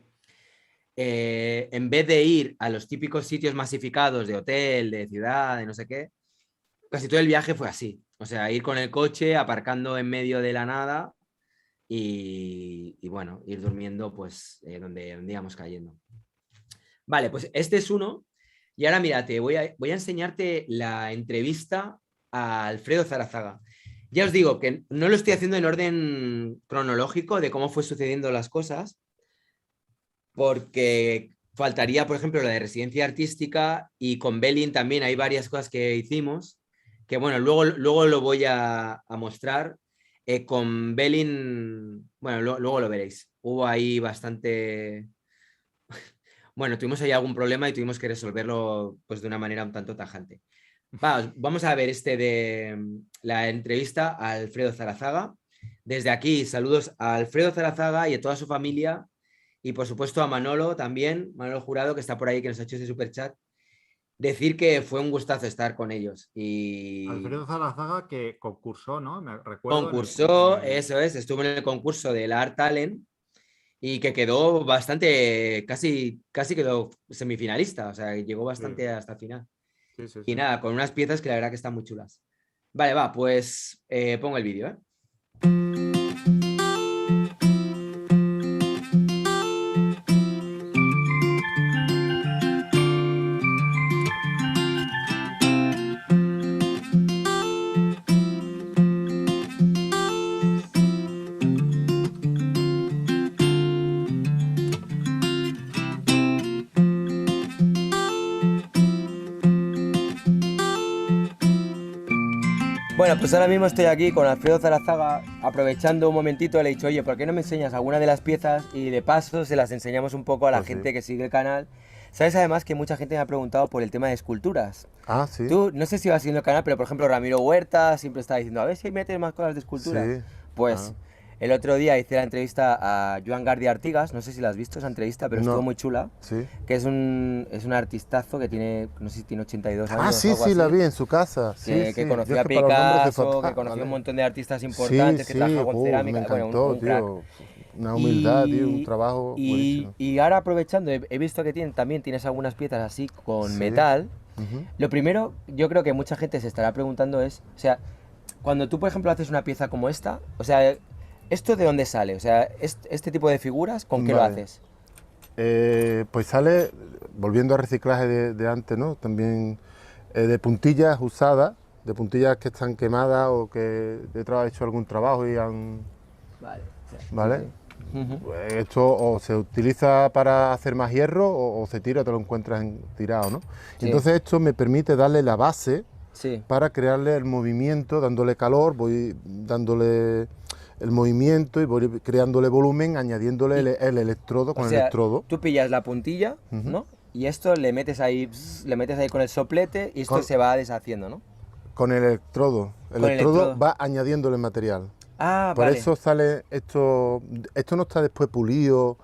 En vez de ir a los típicos sitios masificados de hotel, de ciudad, de no sé qué, casi todo el viaje fue así. O sea, ir con el coche, aparcando en medio de la nada y bueno, ir durmiendo pues donde íbamos cayendo. Vale, pues este es uno. Y ahora mírate, voy a enseñarte la entrevista a Alfredo Zarazaga. Ya os digo que no lo estoy haciendo en orden cronológico de cómo fue sucediendo las cosas, porque faltaría, por ejemplo, la de residencia artística, y con Belin también hay varias cosas que hicimos, que bueno, luego lo voy a mostrar. Con Belin, bueno, luego lo veréis. Hubo ahí bastante... Bueno, tuvimos ahí algún problema y tuvimos que resolverlo pues de una manera un tanto tajante. Vamos a ver la entrevista a Alfredo Zarazaga. Desde aquí, saludos a Alfredo Zarazaga y a toda su familia. Y por supuesto a Manolo también, Manolo Jurado, que está por ahí, que nos ha hecho ese superchat. Decir que fue un gustazo estar con ellos. Y Alfredo Zarazaga, que concursó, ¿no? Me recuerdo. concursó, eso es, estuvo en el concurso del Art Talent y que quedó bastante, casi quedó semifinalista, o sea, llegó bastante hasta el final. Sí. Y nada, con unas piezas que la verdad que están muy chulas. Vale, pues pongo el vídeo, ¿eh? Bueno, pues ahora mismo estoy aquí con Alfredo Zarazaga, aprovechando un momentito, le he dicho, oye, ¿por qué no me enseñas alguna de las piezas? Y de paso se las enseñamos un poco a la gente que sigue el canal. Sabes además que mucha gente me ha preguntado por el tema de esculturas. Ah, sí. Tú, no sé si vas siguiendo el canal, pero por ejemplo Ramiro Huerta siempre está diciendo, a ver si metes más cosas de esculturas. Sí. Pues el otro día hice la entrevista a Joan Gardi Artigas, no sé si la has visto esa entrevista, pero estuvo muy chula. Sí. Que es un artistazo que tiene, no sé si tiene 82 años. Ah, sí, algo sí, la así, vi en su casa. que conoció Yo a es que para los nombres soy Picasso, que fatal, conoció ¿vale? un montón de artistas importantes, que trabaja con cerámica. Me encantó, bueno, un crack. tío. Una humildad, tío, un trabajo buenísimo. Y ahora aprovechando, he visto que también tienes algunas piezas así con metal. Lo primero, yo creo que mucha gente se estará preguntando es, o sea, cuando tú, por ejemplo, haces una pieza como esta, o sea, ¿esto de dónde sale? O sea, este tipo de figuras, ¿con qué lo haces? Pues sale, volviendo al reciclaje de antes, ¿no? También de puntillas usadas, de puntillas que están quemadas o que detrás ha hecho algún trabajo y han... ¿Vale? Pues esto o se utiliza para hacer más hierro o se tira, te lo encuentras tirado, ¿no? Entonces esto me permite darle la base para crearle el movimiento, dándole calor, voy dándole el movimiento y voy creándole volumen, añadiéndole el electrodo con el electrodo. Tú pillas la puntilla, ¿no? Y esto le metes ahí con el soplete y esto se va deshaciendo, ¿no? Con el electrodo. El electrodo va añadiéndole material. Ah, Por eso sale esto no está después pulido.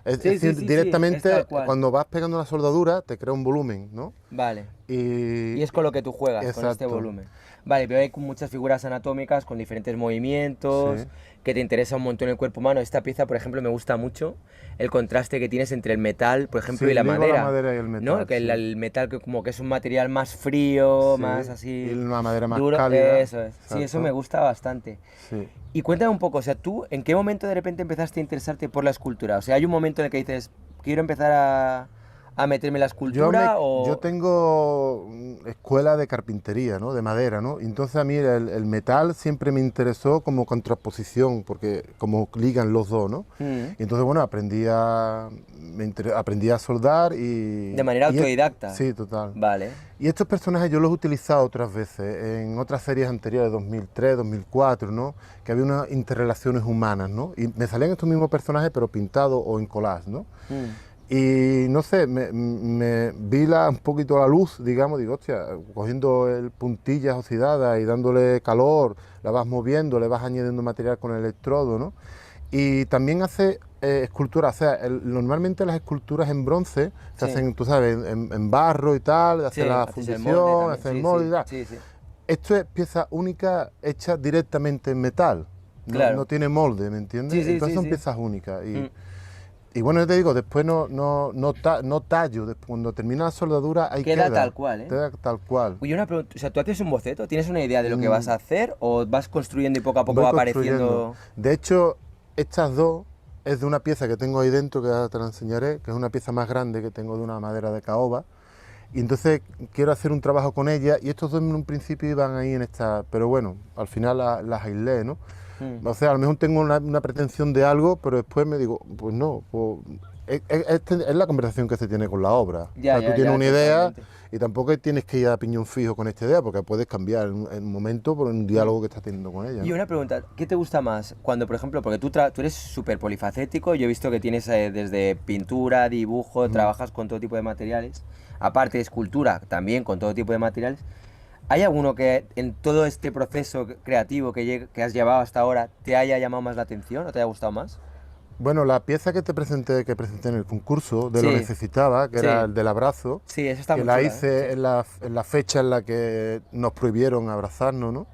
Es decir, directamente cuando vas pegando la soldadura te crea un volumen, ¿no? Vale. Y es con lo que tú juegas, con este volumen. Vale, pero hay muchas figuras anatómicas con diferentes movimientos, que te interesa un montón el cuerpo humano. Esta pieza, por ejemplo, me gusta mucho el contraste que tienes entre el metal, por ejemplo, y la madera. La madera y el metal, ¿no? Que el metal que como que es un material más frío, más así... Y una madera más duro. cálida. Eso es. Sí, eso me gusta bastante. Sí. Y cuéntame un poco, o sea, ¿tú en qué momento de repente empezaste a interesarte por la escultura? O sea, hay un momento en el que dices, quiero empezar a a meterme en la escultura? Yo tengo escuela de carpintería, ¿no? De madera, ¿no? Entonces a mí el metal siempre me interesó como contraposición, porque como ligan los dos, ¿no? Y entonces, bueno, aprendí a soldar y... De manera autodidacta. Sí, total. Vale. Y estos personajes yo los he utilizado otras veces, en otras series anteriores, 2003, 2004, ¿no? Que había unas interrelaciones humanas, ¿no? Y me salían estos mismos personajes, pero pintados o en collage, ¿no? Y no sé, me vi un poquito la luz, digamos, digo, hostia, cogiendo puntillas oxidadas y dándole calor, la vas moviendo, le vas añadiendo material con el electrodo, ¿no? Y también hace esculturas, o sea, normalmente las esculturas en bronce se hacen, tú sabes, en barro y tal, hace la fundición, hace el molde y tal. Esto es pieza única hecha directamente en metal, no tiene molde, ¿me entiendes? Entonces son piezas únicas. Y bueno, yo te digo, después no tallo, después, cuando termina la soldadura ahí queda tal cual, ¿eh? Queda tal cual. Oye, una pregunta, o sea, ¿tú haces un boceto? ¿Tienes una idea de lo que vas a hacer o vas construyendo y poco a poco Voy va apareciendo? De hecho, estas dos es de una pieza que tengo ahí dentro, que ahora te la enseñaré, que es una pieza más grande que tengo de una madera de caoba. Y entonces quiero hacer un trabajo con ella y estos dos en un principio iban ahí en esta, pero bueno, al final las aislé, ¿no? O sea, a lo mejor tengo una pretensión de algo, pero después me digo, pues no, pues es la conversación que se tiene con la obra. Tú tienes una idea y tampoco tienes que ir a piñón fijo con esta idea, porque puedes cambiar en un momento por un diálogo que estás teniendo con ella, ¿no? Y una pregunta, ¿qué te gusta más? Cuando, por ejemplo, porque tú eres súper polifacético, yo he visto que tienes desde pintura, dibujo, trabajas con todo tipo de materiales, aparte de escultura, también con todo tipo de materiales. ¿Hay alguno que en todo este proceso creativo que has llevado hasta ahora te haya llamado más la atención o te haya gustado más? Bueno, la pieza que presenté en el concurso de Lo Necesitaba, que era el del abrazo, esa está que muy la chula, hice en la fecha en la que nos prohibieron abrazarnos, ¿no?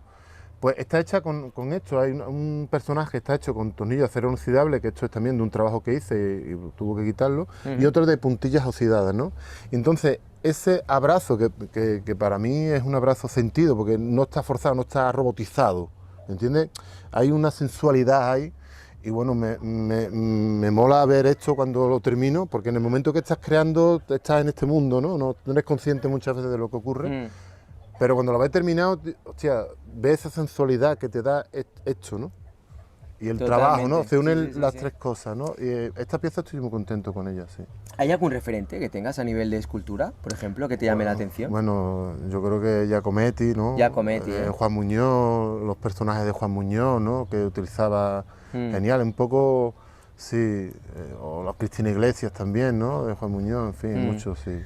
Pues está hecha con esto, hay un personaje que está hecho con tornillos de acero inoxidable, que esto es también de un trabajo que hice y tuvo que quitarlo, y otro de puntillas oxidadas, ¿no? Y entonces, ese abrazo, que para mí es un abrazo sentido, porque no está forzado, no está robotizado, ¿entiendes? Hay una sensualidad ahí, y bueno, me mola ver esto cuando lo termino, porque en el momento que estás creando, estás en este mundo, ¿no? No eres consciente muchas veces de lo que ocurre. Pero cuando lo ves terminado, hostia, ves esa sensualidad que te da esto, ¿no? Y el trabajo, ¿no? Se unen las tres cosas, ¿no? Y esta pieza estoy muy contento con ella, sí. ¿Hay algún referente que tengas a nivel de escultura, por ejemplo, que te llame la atención? Bueno, yo creo que Giacometti, ¿no? Giacometti, Juan Muñoz, los personajes de Juan Muñoz, ¿no? Que utilizaba genial, un poco, sí, o los Cristina Iglesias también, ¿no? De Juan Muñoz, en fin, muchos, sí.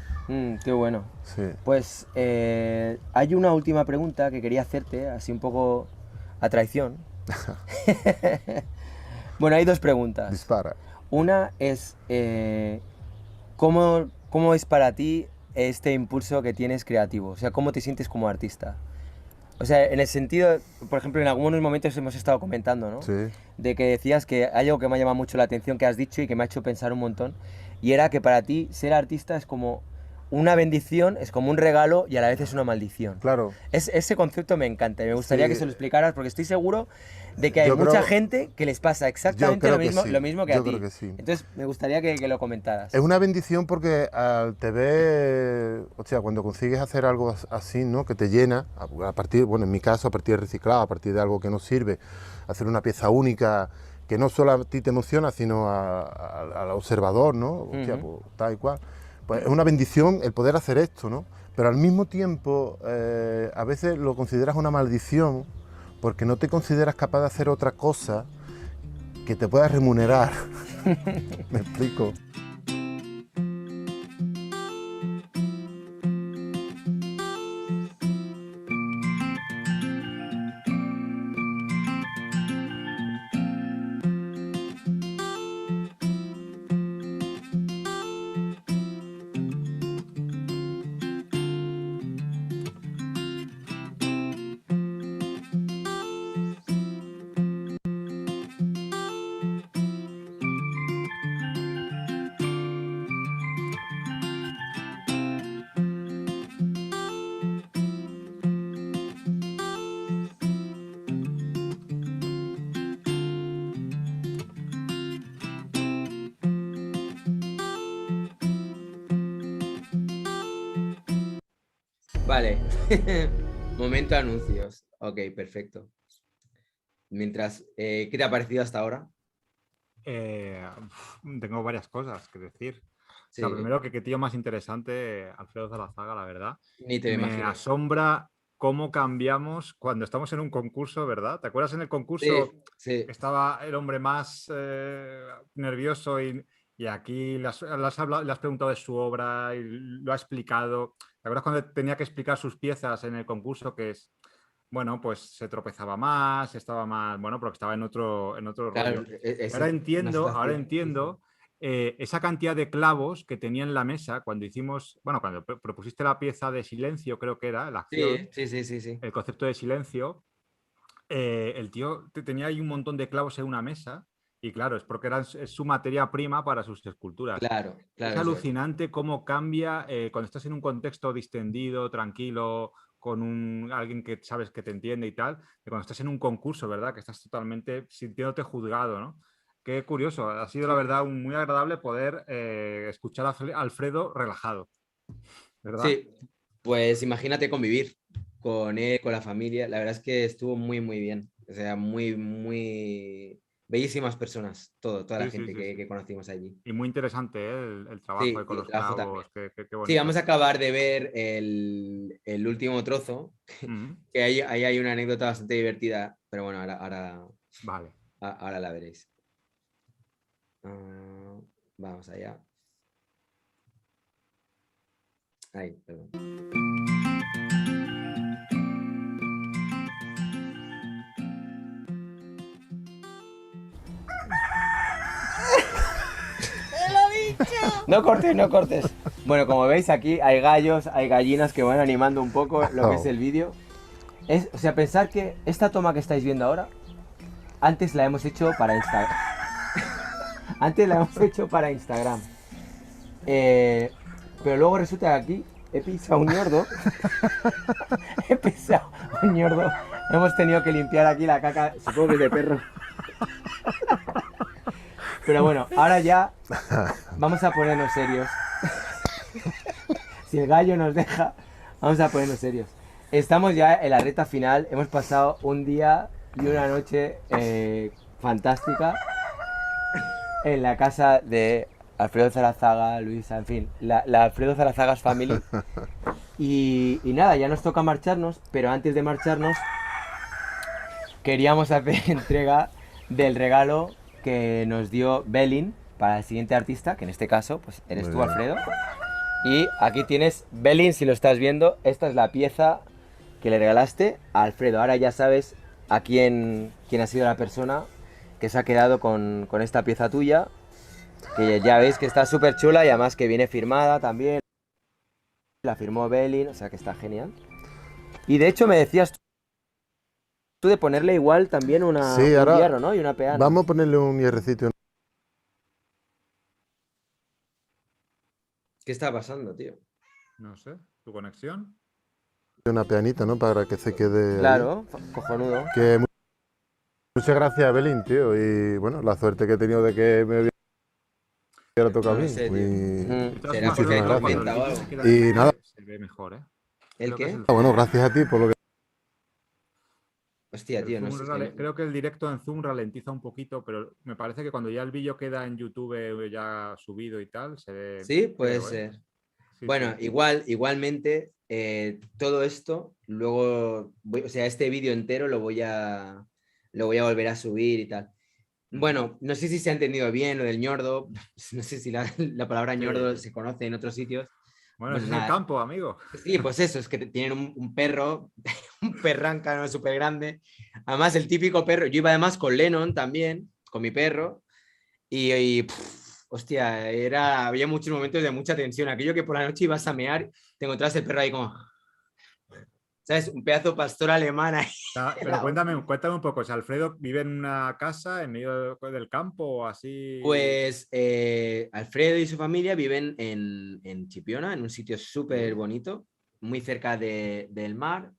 Qué bueno. Sí. Pues hay una última pregunta que quería hacerte, así un poco a traición. Bueno, hay dos preguntas. Dispara. Una es, ¿cómo es para ti este impulso que tienes creativo? O sea, ¿cómo te sientes como artista? O sea, en el sentido, por ejemplo, en algunos momentos hemos estado comentando, ¿no? Sí. De que decías que hay algo que me ha llamado mucho la atención que has dicho y que me ha hecho pensar un montón, y era que para ti ser artista es como una bendición, es como un regalo y a la vez es una maldición. Claro. Ese concepto me encanta y me gustaría que se lo explicaras porque estoy seguro de que hay mucha gente que les pasa exactamente lo mismo que a ti. Yo creo que sí. Entonces me gustaría que lo comentaras. Es una bendición porque al te ver, o sea, cuando consigues hacer algo así, ¿no? Que te llena, a partir, bueno, en mi caso, a partir de reciclado, a partir de algo que no sirve, hacer una pieza única que no solo a ti te emociona, sino al observador, ¿no? O sea, pues, tal y cual. Pues es una bendición el poder hacer esto, ¿no? Pero al mismo tiempo, a veces lo consideras una maldición porque no te consideras capaz de hacer otra cosa que te pueda remunerar. ¿Me explico? Vale. Momento anuncios. Ok, perfecto. Mientras, ¿qué te ha parecido hasta ahora? Tengo varias cosas que decir. O sea, Sí, primero, que qué tío más interesante, Alfredo Zalazaga, la verdad. ni te lo Me imaginas. asombra cómo cambiamos cuando estamos en un concurso, ¿verdad? ¿Te acuerdas en el concurso Sí, sí. que estaba el hombre más nervioso y aquí le has preguntado de su obra y lo ha explicado? ¿Te acuerdas cuando tenía que explicar sus piezas en el concurso que es, bueno, pues se tropezaba más, estaba más, bueno, porque estaba en otro Claro, rollo? es Ahora una ahora situación. entiendo esa cantidad de clavos que tenía en la mesa cuando hicimos, bueno, cuando propusiste la pieza de silencio, creo que era, la acción, Sí, sí, sí, sí, sí. el concepto de silencio, el tío tenía ahí un montón de clavos en una mesa y claro, es porque es su materia prima para sus esculturas. Claro, Es claro, eso es. alucinante cómo cambia cuando estás en un contexto distendido, tranquilo, con alguien que sabes que te entiende y tal, de cuando estás en un concurso, ¿verdad? Que estás totalmente sintiéndote juzgado, ¿no? Qué curioso, ha sido la verdad muy agradable poder escuchar a Alfredo relajado, ¿verdad? Sí, pues imagínate convivir con él, con la familia. La verdad es que estuvo muy, muy bien. O sea, muy, muy bellísimas personas, toda la Sí, sí, gente sí, sí. que conocimos allí. Y muy interesante el trabajo Sí, ahí con y el los trabajo también. clavos, qué Sí, vamos bonito. a acabar de ver el último trozo, Mm, que ahí hay una anécdota bastante divertida, pero bueno, vale. ahora la veréis. Ah, vamos allá. Ahí, perdón. No cortes, no cortes. Bueno, como veis aquí hay gallos, hay gallinas que van animando un poco lo que es el vídeo. O sea, pensar que esta toma que estáis viendo ahora, antes la hemos hecho para Instagram. Antes la hemos hecho para Instagram. Pero luego resulta que aquí he pisado un ñordo. He pisado un ñordo. Hemos tenido que limpiar aquí la caca, supongo que es de perro. Pero bueno, ahora ya vamos a ponernos serios. Si el gallo nos deja, vamos a ponernos serios. Estamos ya en la recta final. Hemos pasado un día y una noche fantástica en la casa de Alfredo Zarazaga, Luisa, en fin, la Alfredo Zarazagas Family. Y nada, ya nos toca marcharnos, pero antes de marcharnos queríamos hacer entrega del regalo que nos dio Belin para el siguiente artista, que en este caso pues eres Muy tú, bien. Alfredo. Y aquí tienes, Belin, si lo estás viendo, esta es la pieza que le regalaste a Alfredo. Ahora ya sabes a quién ha sido la persona que se ha quedado con esta pieza tuya, que ya veis que está súper chula y además que viene firmada también. La firmó Belin, o sea que está genial. Y de hecho me decías tú de ponerle igual también un Sí, ahora hierro, ¿no? Y una peana. vamos a ponerle un hierrecito, ¿Qué está pasando, tío? No sé, ¿tu conexión? una peanita, ¿no? Para que se quede ahí. Claro, cojonudo. Que muchas gracias, Belín, tío. Y bueno, la suerte que he tenido de que me hubiera tocado No lo bien. sé, tío. De todas Será formas, porque hay creo que muchísimas cuando el tormenta o vídeo algo. se queda Y en nada. medio, se ve mejor, ¿eh? ¿El Creo que es qué? el Bueno, zoom. gracias a ti por lo que... Hostia, tío, no sé. Creo que el directo en Zoom ralentiza un poquito, pero me parece que cuando ya el vídeo queda en YouTube ya subido y tal, se ve, Sí, puede creo, ¿eh? ser. Sí, Bueno, sí. igualmente, todo esto, luego, o sea, este vídeo entero lo voy a volver a subir y tal. Bueno, no sé si se ha entendido bien lo del ñordo, no sé si la palabra Sí. ñordo se conoce en otros sitios. Bueno, Bueno, ese es el nada. campo, amigo. Sí, pues eso, es que tienen un perro, un perranca súper grande. Además, el típico perro, yo iba además con Lennon también, con mi perro, hostia, había muchos momentos de mucha tensión. Aquello que por la noche ibas a mear, te encontrabas el perro ahí como, ¿sabes? Un pedazo pastor alemán ahí. Pero cuéntame un poco, ¿si Alfredo vive en una casa en medio del campo o así? Pues Alfredo y su familia viven en Chipiona, en un sitio súper bonito, muy cerca del mar,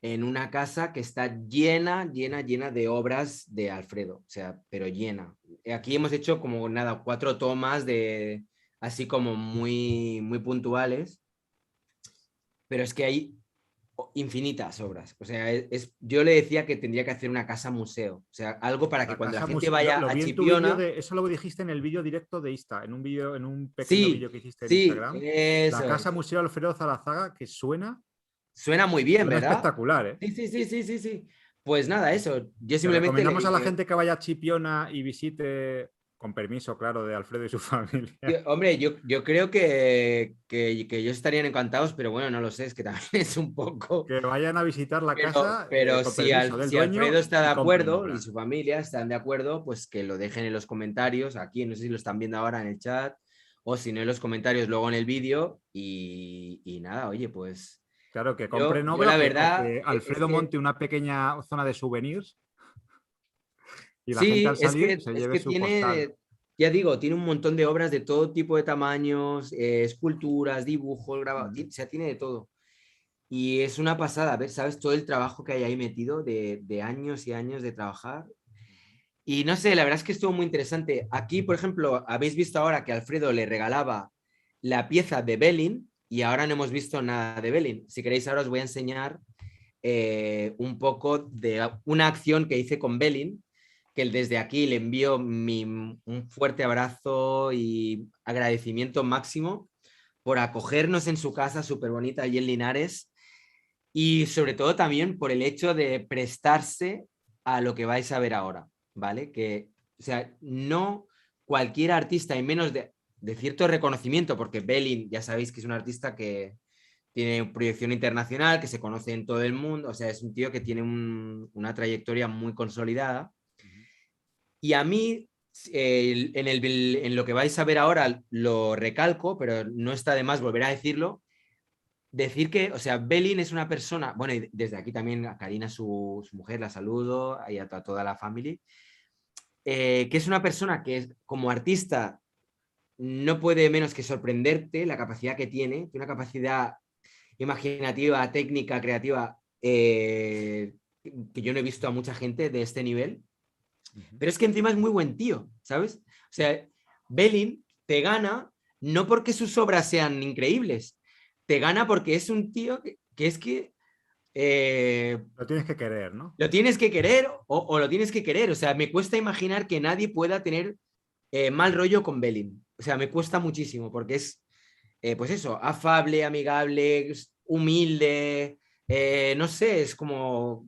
en una casa que está llena, llena, llena de obras de Alfredo, o sea, pero llena. Aquí hemos hecho como nada, 4 tomas de así como muy, muy puntuales, pero es que hay infinitas obras. O sea, yo le decía que tendría que hacer una casa museo. O sea, algo para que La cuando la casa gente museo, vaya lo a vi en tu Chipiona... vídeo eso lo dijiste en el vídeo directo de Insta, en un pequeño Sí, vídeo que hiciste en sí, Instagram. La eso casa es. museo Alfredo Zarazaga, que suena Suena muy bien, ¿verdad? espectacular, ¿eh? Sí, sí, sí, sí, sí, sí. Pues nada, eso. Yo Que simplemente le recomendamos a la dije, gente que vaya a Chipiona y visite, con permiso, claro, de Alfredo y su familia. hombre, yo creo que ellos estarían encantados, pero bueno, no lo sé, es que también es un poco... Que vayan a visitar la casa Pero con si, permiso del si Alfredo dueño está de y compren acuerdo y obra. su familia están de acuerdo, pues que lo dejen en los comentarios aquí, no sé si lo están viendo ahora en el chat, o si no en los comentarios luego en el vídeo, y nada, oye, pues Claro, que yo compren la obra o verdad que es Alfredo que monte una pequeña zona de souvenirs y la gente sí, al salir se es lleve que su postal. tiene, ya digo, tiene un montón de obras de todo tipo de tamaños, esculturas, dibujos, grabados, o sea, tiene de todo. Y es una pasada, ver, ¿sabes? Todo el trabajo que hay ahí metido de años y años de trabajar. Y no sé, la verdad es que estuvo muy interesante. Aquí, por ejemplo, habéis visto ahora que Alfredo le regalaba la pieza de Belin y ahora no hemos visto nada de Belin. Si queréis, ahora os voy a enseñar un poco de una acción que hice con Belin, que desde aquí le envío un fuerte abrazo y agradecimiento máximo por acogernos en su casa súper bonita allí en Linares y sobre todo también por el hecho de prestarse a lo que vais a ver ahora, ¿vale? Que, o sea, no cualquier artista, y menos de cierto reconocimiento, porque Belin ya sabéis que es un artista que tiene proyección internacional, que se conoce en todo el mundo, o sea, es un tío que tiene una trayectoria muy consolidada. Y a mí, en lo que vais a ver ahora, lo recalco, pero no está de más volver a decirlo, decir que, o sea, Belin es una persona, bueno, y desde aquí también a Karina, su mujer, la saludo, y a toda la familia, que es una persona que como artista no puede menos que sorprenderte la capacidad que tiene una capacidad imaginativa, técnica, creativa, que yo no he visto a mucha gente de este nivel, pero es que encima es muy buen tío, ¿sabes? O sea, Belin te gana no porque sus obras sean increíbles, te gana porque es un tío que es que Lo tienes que querer, ¿no? lo tienes que querer o lo tienes que querer. O sea, me cuesta imaginar que nadie pueda tener mal rollo con Belin. O sea, me cuesta muchísimo porque es, pues eso, afable, amigable, humilde, no sé, es como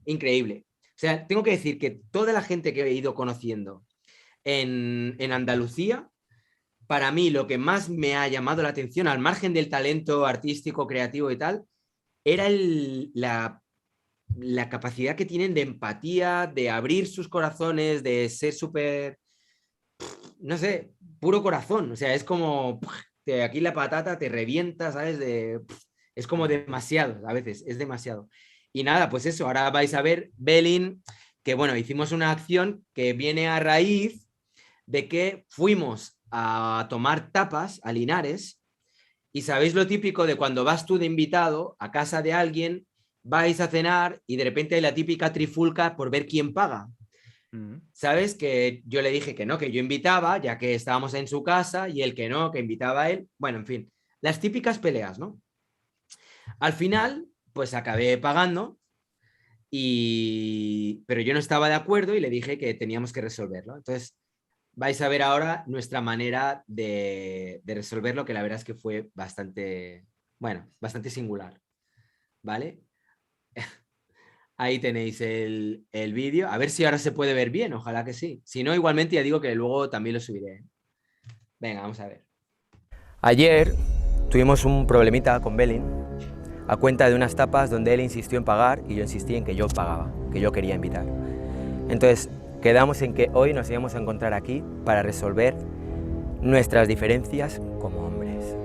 increíble. O sea, tengo que decir que toda la gente que he ido conociendo en Andalucía, para mí lo que más me ha llamado la atención, al margen del talento artístico, creativo y tal, era la capacidad que tienen de empatía, de abrir sus corazones, de ser súper, no sé, puro corazón. O sea, es como, aquí la patata te revienta, ¿sabes? Es como demasiado, a veces, es demasiado. Y nada, pues eso, ahora vais a ver Belin, que bueno, hicimos una acción que viene a raíz de que fuimos a tomar tapas a Linares y sabéis lo típico de cuando vas tú de invitado a casa de alguien, vais a cenar y de repente hay la típica trifulca por ver quién paga. ¿Sabes? Que yo le dije que no, que yo invitaba, ya que estábamos en su casa, y él que no, que invitaba a él. Bueno, en fin, las típicas peleas, ¿no? Al final, pues acabé pagando, pero yo no estaba de acuerdo y le dije que teníamos que resolverlo. Entonces, vais a ver ahora nuestra manera de resolverlo, que la verdad es que fue bastante, bueno, bastante singular. ¿Vale? Ahí tenéis el vídeo. A ver si ahora se puede ver bien, ojalá que sí. Si no, igualmente ya digo que luego también lo subiré. Venga, vamos a ver. Ayer tuvimos un problemita con Belin a cuenta de unas tapas donde él insistió en pagar y yo insistí en que yo pagaba, que yo quería invitar. Entonces quedamos en que hoy nos íbamos a encontrar aquí para resolver nuestras diferencias como hombres.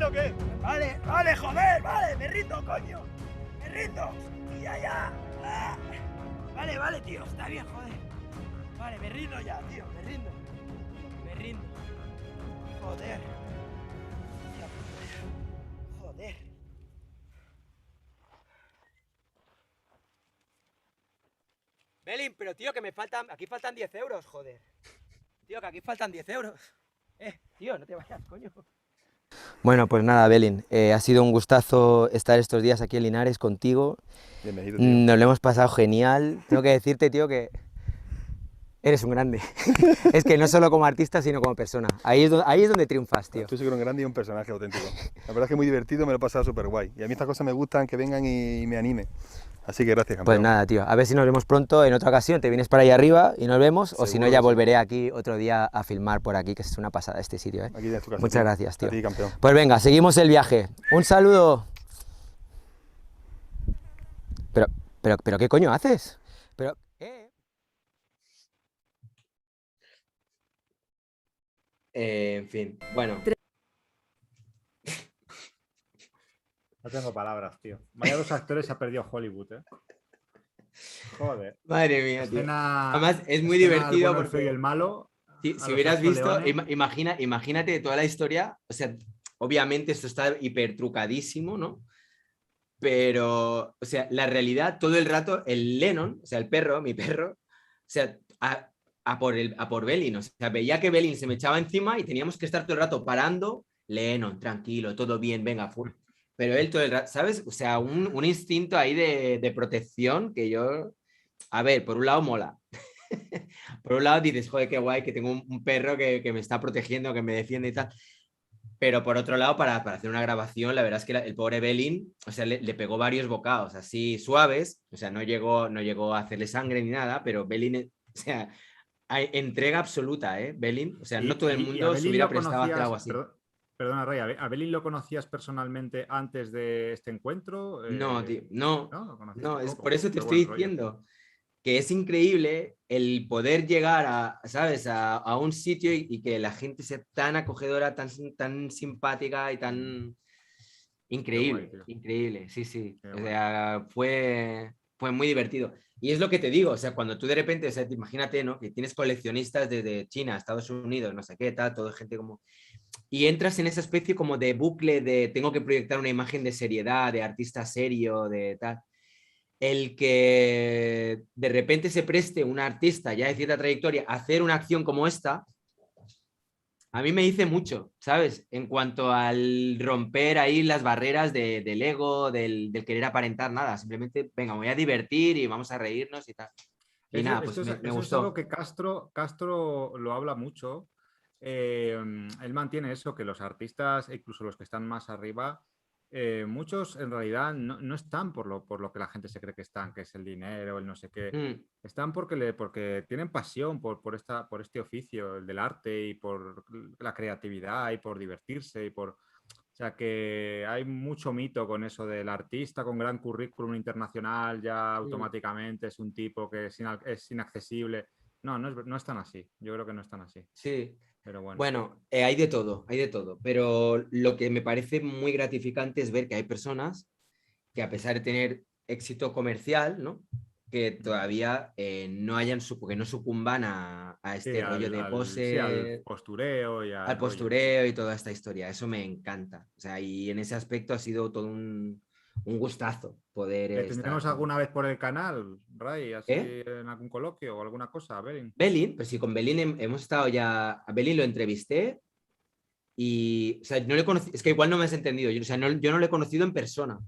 rindo o qué? Vale, vale, joder, vale, me rindo, coño. Me rindo. Ya. Ah. Vale, vale, tío, está bien, joder. Vale, me rindo ya, tío, me rindo. Me rindo. Joder. Joder. Belin, pero tío, que me faltan... Aquí faltan 10 euros, joder. Tío, que aquí faltan 10 euros. Tío, no te vayas, coño. Bueno, pues nada, Belin, ha sido un gustazo estar estos días aquí en Linares contigo. Bienvenido, tío. Nos lo hemos pasado genial. Tengo que decirte, tío, que eres un grande. Es que no solo como artista, sino como persona. Ahí es donde triunfas, tío. Tú sí que eres un grande y un personaje auténtico. La verdad es que es muy divertido, me lo he pasado súper guay. Y a mí estas cosas me gustan, que vengan y me animen. Así que gracias, campeón. Pues nada, tío, a ver si nos vemos pronto en otra ocasión, te vienes para ahí arriba y nos vemos, o si no ya volveré aquí otro día a filmar por aquí, que es una pasada este sitio, ¿eh? Aquí tienes tu casa, Muchas tío. gracias, tío. A ti, campeón. Pues venga, seguimos el viaje. Un saludo. Pero ¿qué coño haces? Pero, En fin, bueno. No tengo palabras, tío. Vaya dos actores se ha perdido Hollywood, ¿eh? Joder. Madre mía, tío. Escena- Además, es muy escena divertido el bueno, el feo y porque el malo. si a los hubieras ocho visto, leones. imagínate toda la historia, o sea, obviamente esto está hiper trucadísimo, ¿no? Pero, o sea, la realidad, todo el rato, el Lennon, o sea, el perro, mi perro, o sea, a por Belin, o sea, veía que Belin se me echaba encima y teníamos que estar todo el rato parando, Lennon, tranquilo, todo bien, venga, pero él todo el rato, ¿sabes? O sea, un instinto ahí de protección que yo, a ver, por un lado mola. Por un lado dices, joder, qué guay, que tengo un perro que me está protegiendo, que me defiende y tal. Pero por otro lado, para hacer una grabación, la verdad es que el pobre Belin, o sea, le pegó varios bocados así suaves, o sea, no llegó a hacerle sangre ni nada, pero Belin, o sea, hay entrega absoluta, ¿eh? Belin, o sea, no todo el ¿Y a mundo se Belin hubiera lo prestado a hacer algo conocías? así. Perdona, Ray, ¿a Belin lo conocías personalmente antes de este encuentro? No, tío, no, ¿No? ¿Lo conociste no, es poco? por eso te Qué estoy buen rollo. diciendo que es increíble el poder llegar a, ¿sabes? A un sitio y que la gente sea tan acogedora, tan simpática y tan increíble, tío. increíble, sí, sí. Qué O guay. sea, fue muy divertido. Y es lo que te digo, o sea, cuando tú de repente, o sea, imagínate, ¿no? Que tienes coleccionistas desde China, Estados Unidos, no sé qué, tal, toda gente como... Y entras en esa especie como de bucle de tengo que proyectar una imagen de seriedad, de artista serio, de tal. El que de repente se preste un artista ya de cierta trayectoria a hacer una acción como esta, a mí me dice mucho, ¿sabes? En cuanto al romper ahí las barreras del ego, del querer aparentar nada. Simplemente, venga, me voy a divertir y vamos a reírnos y tal. Y nada, pues me Eso es algo gustó. que Castro lo habla mucho. Él mantiene eso, que los artistas, incluso los que están más arriba, muchos en realidad no están por lo que la gente se cree que están, que es el dinero, el no sé qué. Mm, Están porque tienen pasión por este oficio, el del arte y por la creatividad y por divertirse y por... O sea que hay mucho mito con eso del artista con gran currículum internacional, ya automáticamente es un tipo que es inaccesible. No es tan así. Yo creo que no es tan así. sí. Pero bueno. Bueno, hay de todo. Pero lo que me parece muy gratificante es ver que hay personas que a pesar de tener éxito comercial, ¿no? Que todavía que no sucumban a Sí, este rollo de al pose, postureo y al al rollo. postureo y toda esta historia. Eso me encanta. O sea, y en ese aspecto ha sido todo un gustazo poder ¿Le estar. tendremos alguna vez por el canal, Ray? Así ¿Eh? en algún coloquio o alguna cosa, Belin. Belin, pues sí, con Belin hemos estado ya. A Belin lo entrevisté y, o sea, no le conocí, es que igual no me has entendido. Yo, o sea, yo no lo he conocido en persona,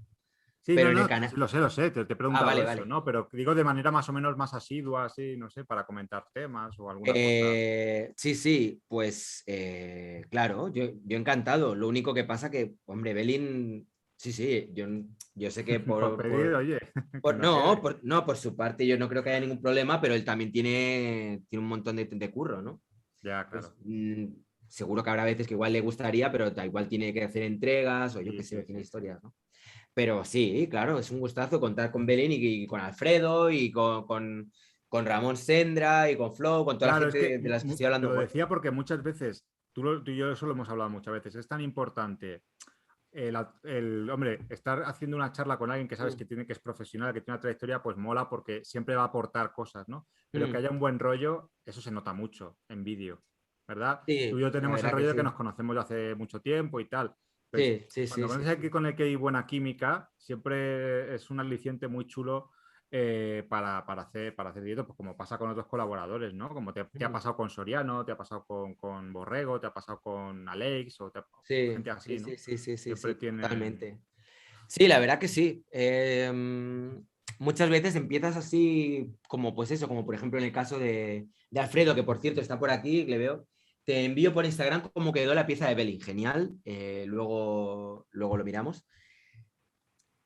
Sí, pero no, en el no, canal. lo sé, te he preguntado Vale, eso, vale. ¿no? Pero digo de manera más o menos más asidua, así, no sé, para comentar temas o alguna cosa. Sí, pues claro, yo encantado. Lo único que pasa que, hombre, Belin, sí, yo sé que Por pedir, oye, que no no, quede. no, por su parte yo no creo que haya ningún problema, pero él también tiene un montón de curro, ¿no? Ya, Pues, claro. seguro que habrá veces que igual le gustaría, pero igual tiene que hacer entregas o yo Sí, qué sé, sí, tiene sí, historias, ¿no? Pero sí, claro, es un gustazo contar con Belén y con Alfredo y con Ramón Sendra y con Flo, con toda la Claro, gente es que de las que estoy te hablando. lo decía porque muchas veces, tú y yo eso lo hemos hablado muchas veces, es tan importante hombre, estar haciendo una charla con alguien que sabes que es profesional, que tiene una trayectoria, pues mola porque siempre va a aportar cosas, ¿no? Pero que haya un buen rollo, eso se nota mucho en vídeo, ¿verdad? Sí, Tú y yo la tenemos el verdad rollo de que sí. nos conocemos de hace mucho tiempo y tal. Pues, Sí, sí, cuando sí, conoces sí, a sí. alguien con el que hay buena química, siempre es un aliciente muy chulo para hacer directo, pues como pasa con otros colaboradores, ¿no? Como te ha pasado con Soriano, te ha pasado con Borrego, te ha pasado con Alex, Sí, gente así, sí, ¿no? sí, sí, sí, sí, Siempre sí, tienen... totalmente. Sí, la verdad que sí. Muchas veces empiezas así, como pues eso, como por ejemplo en el caso de Alfredo, que por cierto está por aquí, le veo. Te envío por Instagram cómo quedó la pieza de Belly. Genial. Luego lo miramos.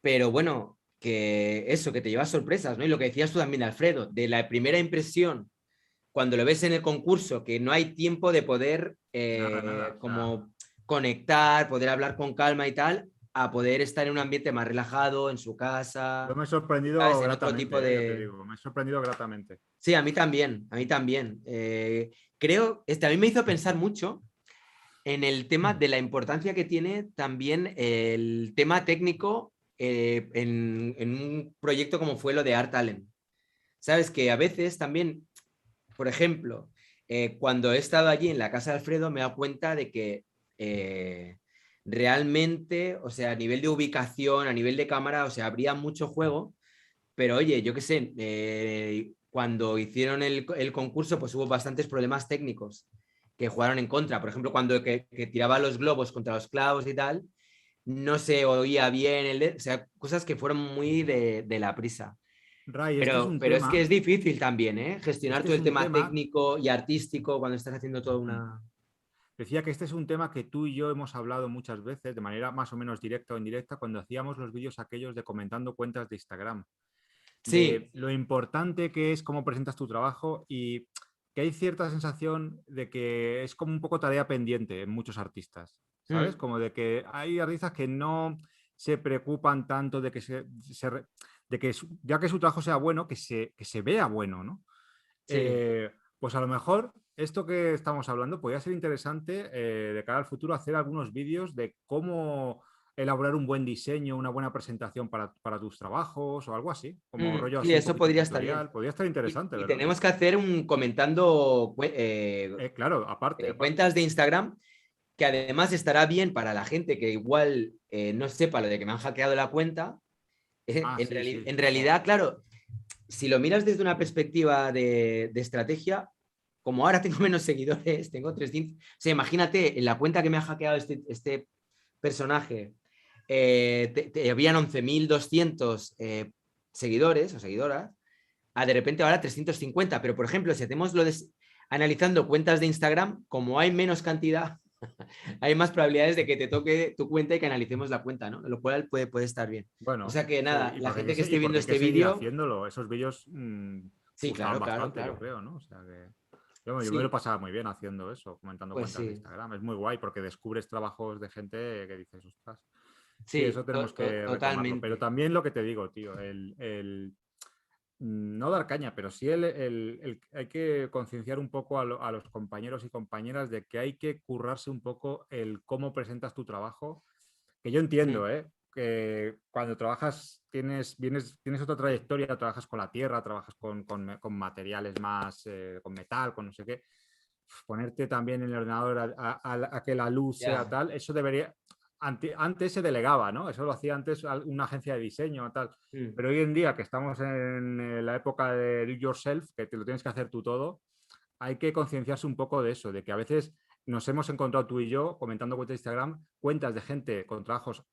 Pero bueno, que eso, que te llevas sorpresas, ¿no? Y lo que decías tú también, Alfredo, de la primera impresión, cuando lo ves en el concurso, que no hay tiempo de poder Nada. O sea, como conectar, poder hablar con calma y tal, a poder estar en un ambiente más relajado, en su yo casa, me he sorprendido ¿sabes? En otro tipo gratamente, ya te de... digo, me he sorprendido gratamente. Sí, a mí también, a mí también. Creo, a mí me hizo pensar mucho en el tema de la importancia que tiene también el tema técnico en un proyecto como fue lo de Art Talent. Sabes que a veces también, por ejemplo, cuando he estado allí en la casa de Alfredo, me he dado cuenta de que realmente, o sea, a nivel de ubicación, a nivel de cámara, o sea, habría mucho juego, pero oye, yo qué sé, cuando hicieron el concurso, pues hubo bastantes problemas técnicos que jugaron en contra. Por ejemplo, cuando que tiraba los globos contra los clavos y tal, no se oía bien, o sea, cosas que fueron muy de la prisa. Ray, Pero es que es difícil también, ¿eh? Gestionar este todo es el un tema tema, técnico y artístico cuando estás haciendo toda una... decía que este es un tema que tú y yo hemos hablado muchas veces, de manera más o menos directa o indirecta, cuando hacíamos los vídeos aquellos de comentando cuentas de Instagram, Sí, de lo importante que es cómo presentas tu trabajo y que hay cierta sensación de que es como un poco tarea pendiente en muchos artistas, ¿sabes? Como de que hay artistas que no se preocupan tanto de que de que ya que su trabajo sea bueno, que se vea bueno, ¿no? sí. Pues a lo mejor esto que estamos hablando podría ser interesante de cara al futuro hacer algunos vídeos de cómo elaborar un buen diseño, una buena presentación para tus trabajos o algo así, como rollo Sí, así un eso poquito podría estar bien. tutorial. Podría estar interesante, Y ¿verdad? tenemos que hacer un comentando Claro, aparte. cuentas de Instagram, que además estará bien para la gente que igual no sepa lo de que me han hackeado la cuenta. Ah, sí, sí. En realidad, claro, si lo miras desde una perspectiva de estrategia, como ahora tengo menos seguidores, tengo 300, o sea, imagínate, en la cuenta que me ha hackeado este personaje, habían 11.200 seguidores o seguidoras, a de repente ahora 350, pero por ejemplo, si hacemos analizando cuentas de Instagram, como hay menos cantidad, hay más probabilidades de que te toque tu cuenta y que analicemos la cuenta, ¿no? Lo cual puede estar bien. O Bueno, sea que sí, nada, y la porque gente que esté viendo hay que este seguir vídeo, haciéndolo. Esos vídeos sí, gustaban claro, claro, bastante, yo claro. creo, ¿no? O sea que yo me lo Sí, pasaba muy bien haciendo eso, comentando pues cuentas de sí, Instagram. Es muy guay porque descubres trabajos de gente que dices, ostras. Sí, sí, eso tenemos que retomarlo. Pero totalmente. también lo que te digo, tío, no dar caña, pero sí hay que concienciar un poco a los compañeros y compañeras de que hay que currarse un poco el cómo presentas tu trabajo. Que yo entiendo, que cuando trabajas tienes otra trayectoria, trabajas con la tierra, trabajas con materiales más, con metal, con no sé qué. Ponerte también en el ordenador a que la luz sea Ya. tal, eso debería, antes se delegaba, ¿no? Eso lo hacía antes una agencia de diseño, tal. Mm. Pero hoy en día, que estamos en la época de do it yourself, que te lo tienes que hacer tú todo, hay que concienciarse un poco de eso, de que a veces nos hemos encontrado tú y yo comentando cuentas de Instagram, cuentas de gente con trabajos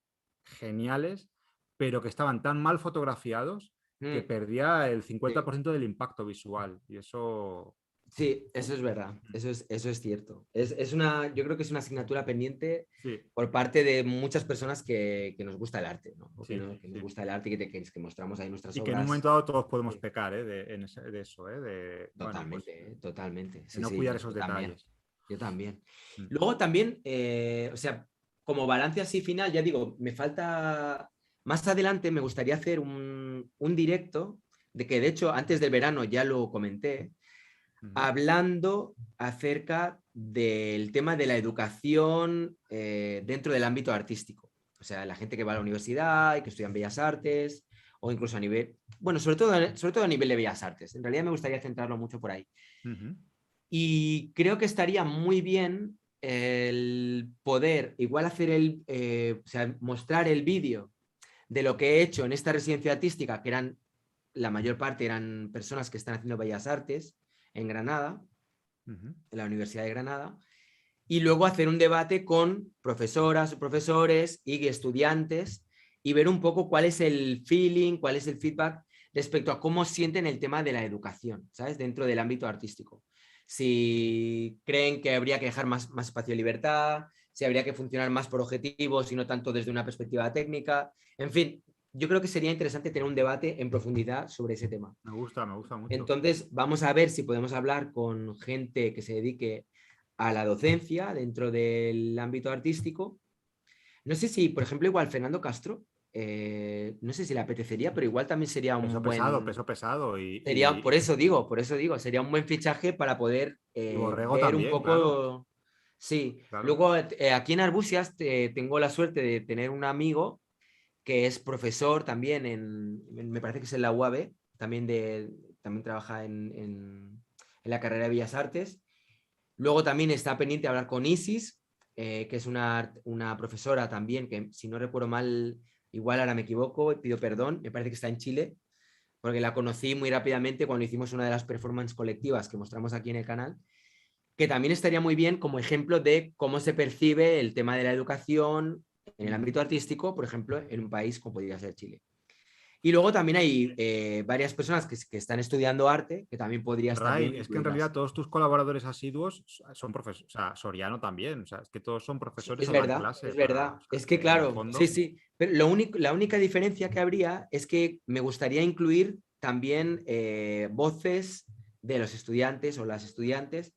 geniales, pero que estaban tan mal fotografiados que Mm. perdía el Sí. 50% del impacto visual. Y eso... Sí, eso es verdad, eso es cierto. Yo creo que es una asignatura pendiente Sí, por parte de muchas personas que nos gusta el arte, ¿no? O sí, que nos sí. gusta el arte y que mostramos ahí nuestras Y que en un obras. momento dado todos podemos Sí. pecar de eso, de, bueno, pues Totalmente, totalmente. de Sí, no sí, cuidar esos yo también. detalles. Yo también. Mm. Luego también, o sea, como balance así final, ya digo, me falta, más adelante me gustaría hacer un directo, de que de hecho antes del verano ya lo comenté, hablando acerca del tema de la educación dentro del ámbito artístico. O sea, la gente que va a la universidad y que estudia en Bellas Artes, o incluso a nivel, bueno, sobre todo a nivel de Bellas Artes. En realidad me gustaría centrarlo mucho por ahí. Y creo que estaría muy bien el poder igual hacer o sea, mostrar el vídeo de lo que he hecho en esta residencia artística, que eran, la mayor parte eran personas que están haciendo Bellas Artes en Granada, en la Universidad de Granada, y luego hacer un debate con profesoras o profesores y estudiantes y ver un poco cuál es el feeling, cuál es el feedback respecto a cómo sienten el tema de la educación, ¿sabes? Dentro del ámbito artístico. Si creen que habría que dejar más espacio de libertad, si habría que funcionar más por objetivos y no tanto desde una perspectiva técnica. En fin, yo creo que sería interesante tener un debate en profundidad sobre ese tema. Me gusta mucho. Entonces, vamos a ver si podemos hablar con gente que se dedique a la docencia dentro del ámbito artístico. No sé si, por ejemplo, igual Fernando Castro, no sé si le apetecería, pero igual también sería un peso pesado. Sería, por eso digo, sería un buen fichaje para poder Borrego ver también, un poco... claro. Sí, Claro. luego aquí en Arbusias tengo la suerte de tener un amigo que es profesor también me parece que es en la UAB, también trabaja en la carrera de Bellas Artes. Luego también está pendiente de hablar con Isis, que es una profesora también, que si no recuerdo mal, igual ahora me equivoco, pido perdón, me parece que está en Chile, porque la conocí muy rápidamente cuando hicimos una de las performances colectivas que mostramos aquí en el canal, que también estaría muy bien como ejemplo de cómo se percibe el tema de la educación en el ámbito artístico, por ejemplo, en un país como podría ser Chile. Y luego también hay varias personas que están estudiando arte, que también podría estar bien. Es que en realidad todos tus colaboradores asiduos son profesores, o sea, Soriano también, o sea, es que todos son profesores Es o dan verdad, clase. es verdad. O sea, Es que claro, fondo... sí. Pero la única diferencia que habría es que me gustaría incluir también voces de los estudiantes o las estudiantes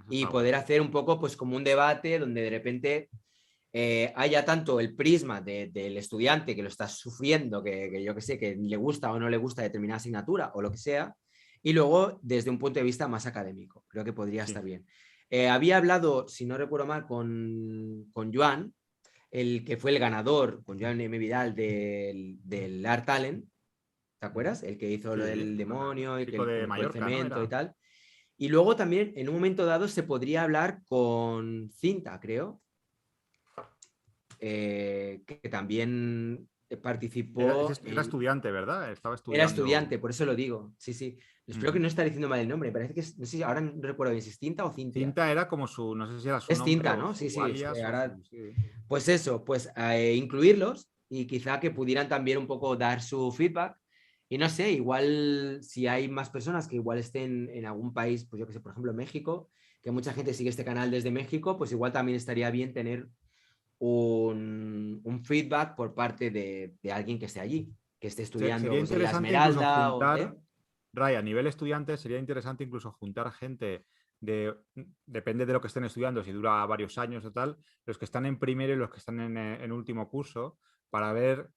y poder hacer un poco pues como un debate donde de repente haya tanto el prisma del estudiante que lo está sufriendo, que yo que sé, que le gusta o no le gusta determinada asignatura o lo que sea, y luego desde un punto de vista más académico. Creo que podría estar bien. Había hablado, si no recuerdo mal, con Joan, el que fue el ganador, con Joan M. Vidal del Art Talent, ¿te acuerdas? El que hizo lo del demonio y que de el Mallorca, cemento, ¿no? y tal. Y luego también, en un momento dado, se podría hablar con Cinta, creo, que también participó. Era estudiante, ¿verdad? Estaba estudiando. Era estudiante, por eso lo digo. Sí. Espero que no esté diciendo mal el nombre. Parece que no sé si ahora no recuerdo bien si es Cinta o Cintia. Cinta era como su, no sé si era su es nombre Cinta, o ¿no? su Sí. alias Pues eso, pues incluirlos y quizá que pudieran también un poco dar su feedback. Y no sé, igual si hay más personas que igual estén en algún país, pues yo que sé, por ejemplo México, que mucha gente sigue este canal desde México, pues igual también estaría bien tener un feedback por parte de alguien que esté allí, que esté estudiando sería pues, en la interesante incluso Esmeralda. juntar, Ray, a nivel estudiante, sería interesante incluso juntar gente depende de lo que estén estudiando, si dura varios años o tal, los que están en primero y los que están en último curso, para ver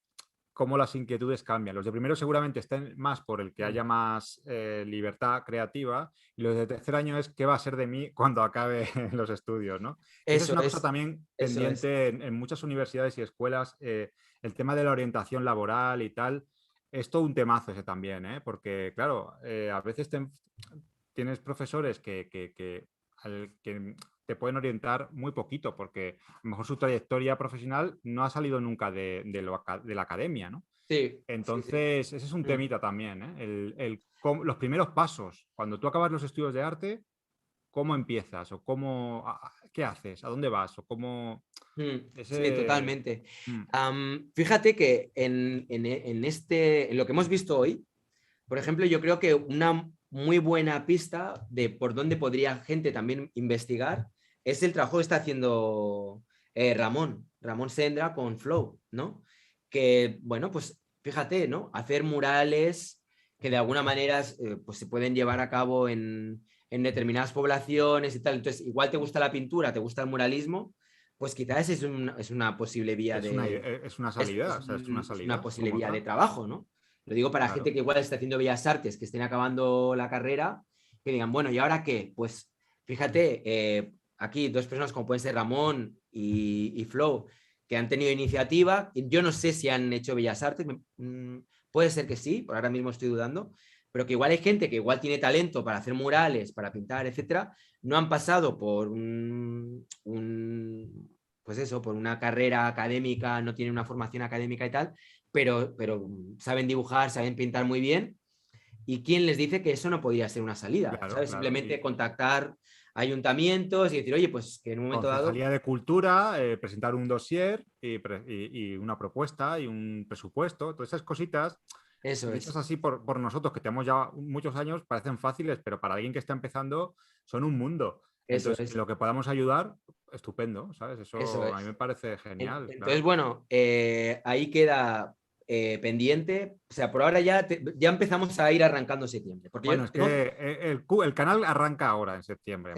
cómo las inquietudes cambian. Los de primero seguramente estén más por el que haya más libertad creativa, y los de tercer año es qué va a ser de mí cuando acabe los estudios, ¿no? Esa es una cosa también pendiente en muchas universidades y escuelas, el tema de la orientación laboral y tal, es todo un temazo ese también, ¿eh? Porque claro, a veces tienes profesores que te pueden orientar muy poquito, porque a lo mejor su trayectoria profesional no ha salido nunca de la academia, ¿no? Sí. Entonces, ese es un temita también, ¿eh? Los primeros pasos, cuando tú acabas los estudios de arte, ¿cómo empiezas? ¿O qué haces? ¿A dónde vas? ¿O cómo...? Sí, totalmente. Fíjate que en lo que hemos visto hoy, por ejemplo, yo creo que una muy buena pista de por dónde podría gente también investigar es el trabajo que está haciendo Ramón Sendra con Flow, ¿no? Que, bueno, pues fíjate, ¿no? Hacer murales que de alguna manera pues se pueden llevar a cabo en determinadas poblaciones y tal. Entonces, igual te gusta la pintura, te gusta el muralismo, pues quizás es una posible vía es una salida, es una posible vía de trabajo, ¿no? Lo digo para gente que igual está haciendo Bellas Artes, que estén acabando la carrera, que digan, bueno, ¿y ahora qué? Pues fíjate, aquí dos personas como pueden ser Ramón y Flow, que han tenido iniciativa. Yo no sé si han hecho Bellas Artes, puede ser que sí, por ahora mismo estoy dudando, pero que igual hay gente que igual tiene talento para hacer murales, para pintar, etcétera, no han pasado por pues eso, por una carrera académica, no tienen una formación académica y tal, pero saben dibujar, saben pintar muy bien. ¿Y quién les dice que eso no podría ser una salida? Claro, ¿sabes? claro. Simplemente contactar ayuntamientos y decir, oye, pues que en un momento dado... Concejalía de Cultura, presentar un dossier y una propuesta y un presupuesto, todas esas cositas. Eso es. Dichas así por nosotros, que tenemos ya muchos años, parecen fáciles, pero para alguien que está empezando son un mundo. Eso Entonces, es. lo que podamos ayudar, estupendo, ¿sabes? Eso Eso a mí es. me parece genial. Entonces, claro. bueno, ahí queda pendiente. O sea, por ahora ya empezamos a ir arrancando septiembre. Porque Bueno, yo es tengo... que el canal arranca ahora, en septiembre.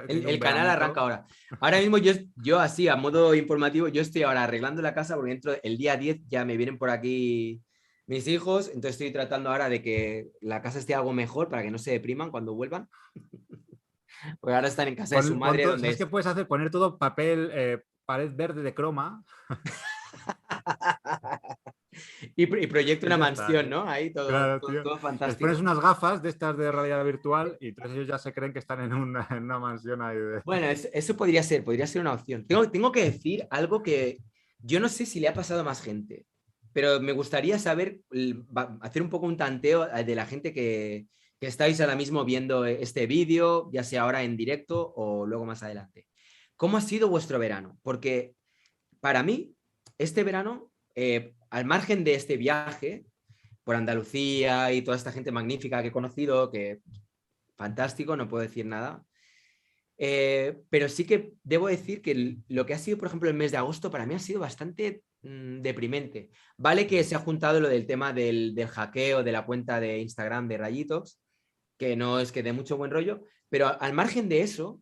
El canal arranca ahora. Ahora mismo yo así, a modo informativo, yo estoy ahora arreglando la casa porque dentro el día 10 ya me vienen por aquí mis hijos, entonces estoy tratando ahora de que la casa esté algo mejor para que no se depriman cuando vuelvan. Porque ahora están en casa de su madre. ¿Sabes qué puedes hacer? Poner todo papel, pared verde de croma. y proyecto una Ya mansión, está. ¿no? Ahí todo, Claro, todo, tío. todo Les fantástico. pones unas gafas de estas de realidad virtual y entonces ellos ya se creen que están en una mansión ahí. Bueno, eso podría ser una opción. Tengo que decir algo que yo no sé si le ha pasado a más gente, pero me gustaría saber, hacer un poco un tanteo de la gente que estáis ahora mismo viendo este vídeo, ya sea ahora en directo o luego más adelante. ¿Cómo ha sido vuestro verano? Porque para mí, este verano, al margen de este viaje por Andalucía y toda esta gente magnífica que he conocido, que fantástico, no puedo decir nada. Pero sí que debo decir que lo que ha sido, por ejemplo, el mes de agosto para mí ha sido bastante deprimente. Vale que se ha juntado lo del tema del hackeo de la cuenta de Instagram de Rayitos, que no es que dé mucho buen rollo, pero al margen de eso,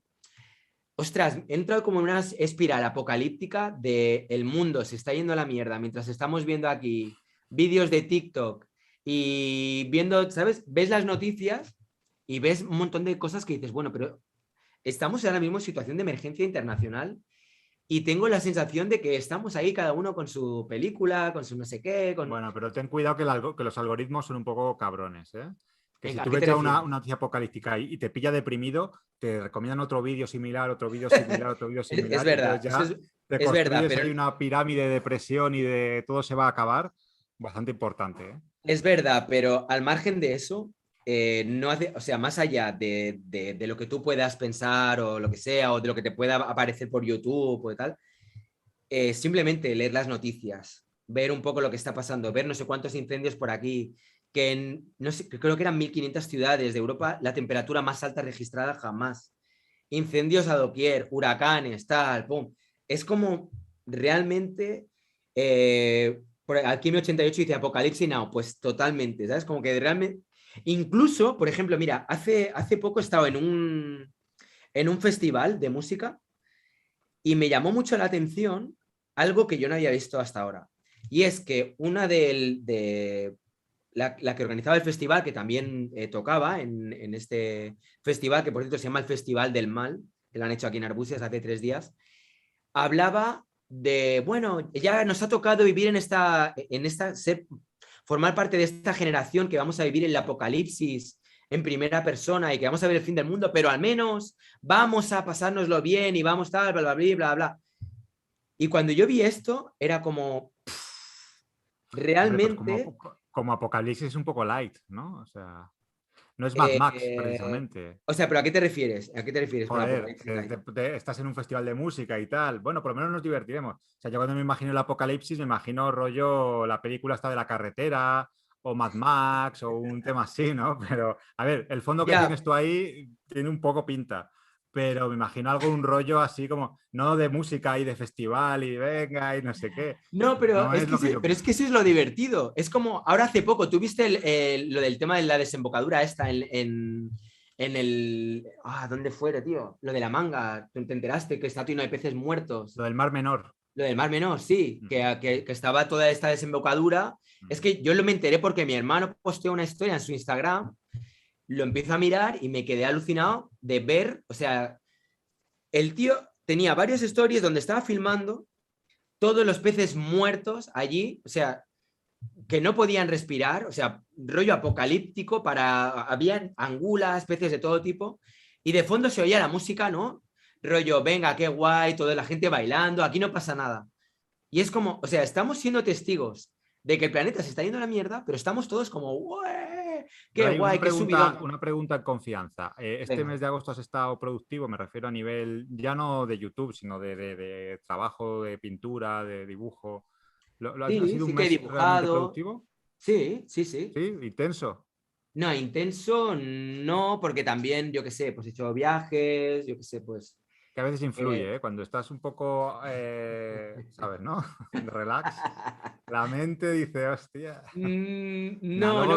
ostras, he entrado como en una espiral apocalíptica de el mundo se está yendo a la mierda mientras estamos viendo aquí vídeos de TikTok y viendo, ¿sabes? Ves las noticias y ves un montón de cosas que dices, bueno, pero estamos ahora mismo en situación de emergencia internacional y tengo la sensación de que estamos ahí cada uno con su película, con su no sé qué. Bueno, pero ten cuidado que los algoritmos son un poco cabrones, ¿eh? Que Venga, si tú ¿a qué ves te ya refieres? una noticia apocalíptica y te pilla deprimido, te recomiendan otro vídeo similar, otro vídeo similar, otro vídeo similar. Es verdad, y entonces ya te es verdad, construyes pero ahí una pirámide de depresión y de todo se va a acabar. Bastante importante, ¿eh? es verdad, pero al margen de eso, no hace, o sea, más allá de lo que tú puedas pensar o lo que sea, o de lo que te pueda aparecer por YouTube o tal, simplemente leer las noticias, ver un poco lo que está pasando, ver no sé cuántos incendios por aquí, que no sé, creo que eran 1500 ciudades de Europa, la temperatura más alta registrada jamás. Incendios a doquier, huracanes, tal, pum. Es como realmente... aquí en 88 dice Apocalipsis Now, pues totalmente, ¿sabes? Como que realmente... Incluso, por ejemplo, mira, hace poco he estado en un festival de música y me llamó mucho la atención algo que yo no había visto hasta ahora. Y es que una de la que organizaba el festival, que también tocaba en este festival, que por cierto se llama el Festival del Mal, que lo han hecho aquí en Arbusias hace 3 días, hablaba de, bueno, ya nos ha tocado vivir formar parte de esta generación que vamos a vivir el apocalipsis en primera persona y que vamos a ver el fin del mundo, pero al menos vamos a pasárnoslo bien y vamos tal, bla, bla, bla, bla, bla. Y cuando yo vi esto, era como, realmente... Hombre, pues como Apocalipsis es un poco light, ¿no? O sea, no es Mad Max, precisamente. O sea, ¿pero a qué te refieres? ¿A qué te refieres con Joder, Apocalipsis Light? estás en un festival de música y tal. Bueno, por lo menos nos divertiremos. O sea, yo cuando me imagino el apocalipsis, me imagino rollo la película esta de la carretera o Mad Max o un tema así, ¿no? Pero, a ver, el fondo que Ya. tienes tú ahí tiene un poco pinta. Pero me imagino algo, un rollo así como, no de música y de festival y venga y no sé qué. No, pero, No es es que lo que yo pero es que eso es lo divertido. Es como, ahora hace poco, ¿tú viste lo del tema de la desembocadura esta en el... ¿dónde fuera, tío? Lo de la manga. ¿Tú te enteraste que está lleno de peces muertos? Lo del Mar Menor. Lo del Mar Menor, sí, que estaba toda esta desembocadura. Es que yo me enteré porque mi hermano posteó una historia en su Instagram, lo empiezo a mirar y me quedé alucinado de ver, o sea, el tío tenía varios stories donde estaba filmando todos los peces muertos allí, o sea, que no podían respirar, o sea, rollo apocalíptico, habían angulas, peces de todo tipo, y de fondo se oía la música, ¿no? Rollo, venga, qué guay, toda la gente bailando, aquí no pasa nada. Y es como, o sea, estamos siendo testigos de que el planeta se está yendo a la mierda, pero estamos todos como, ¡guay! ¡Qué Hay guay, qué subidón! una pregunta en confianza. Este Venga. mes de agosto has estado productivo, me refiero a nivel ya no de YouTube, sino de trabajo, de pintura, de dibujo. ¿Ha Sí, sido sí un que he mes realmente dibujado. productivo? Sí, sí, sí. Sí, intenso. No, intenso no, porque también, yo qué sé, pues he hecho viajes, yo qué sé, pues... Que a veces influye, ¿eh? Cuando estás un poco, ¿sabes, no? Relax. La mente dice, hostia. Nah, No, luego no creo.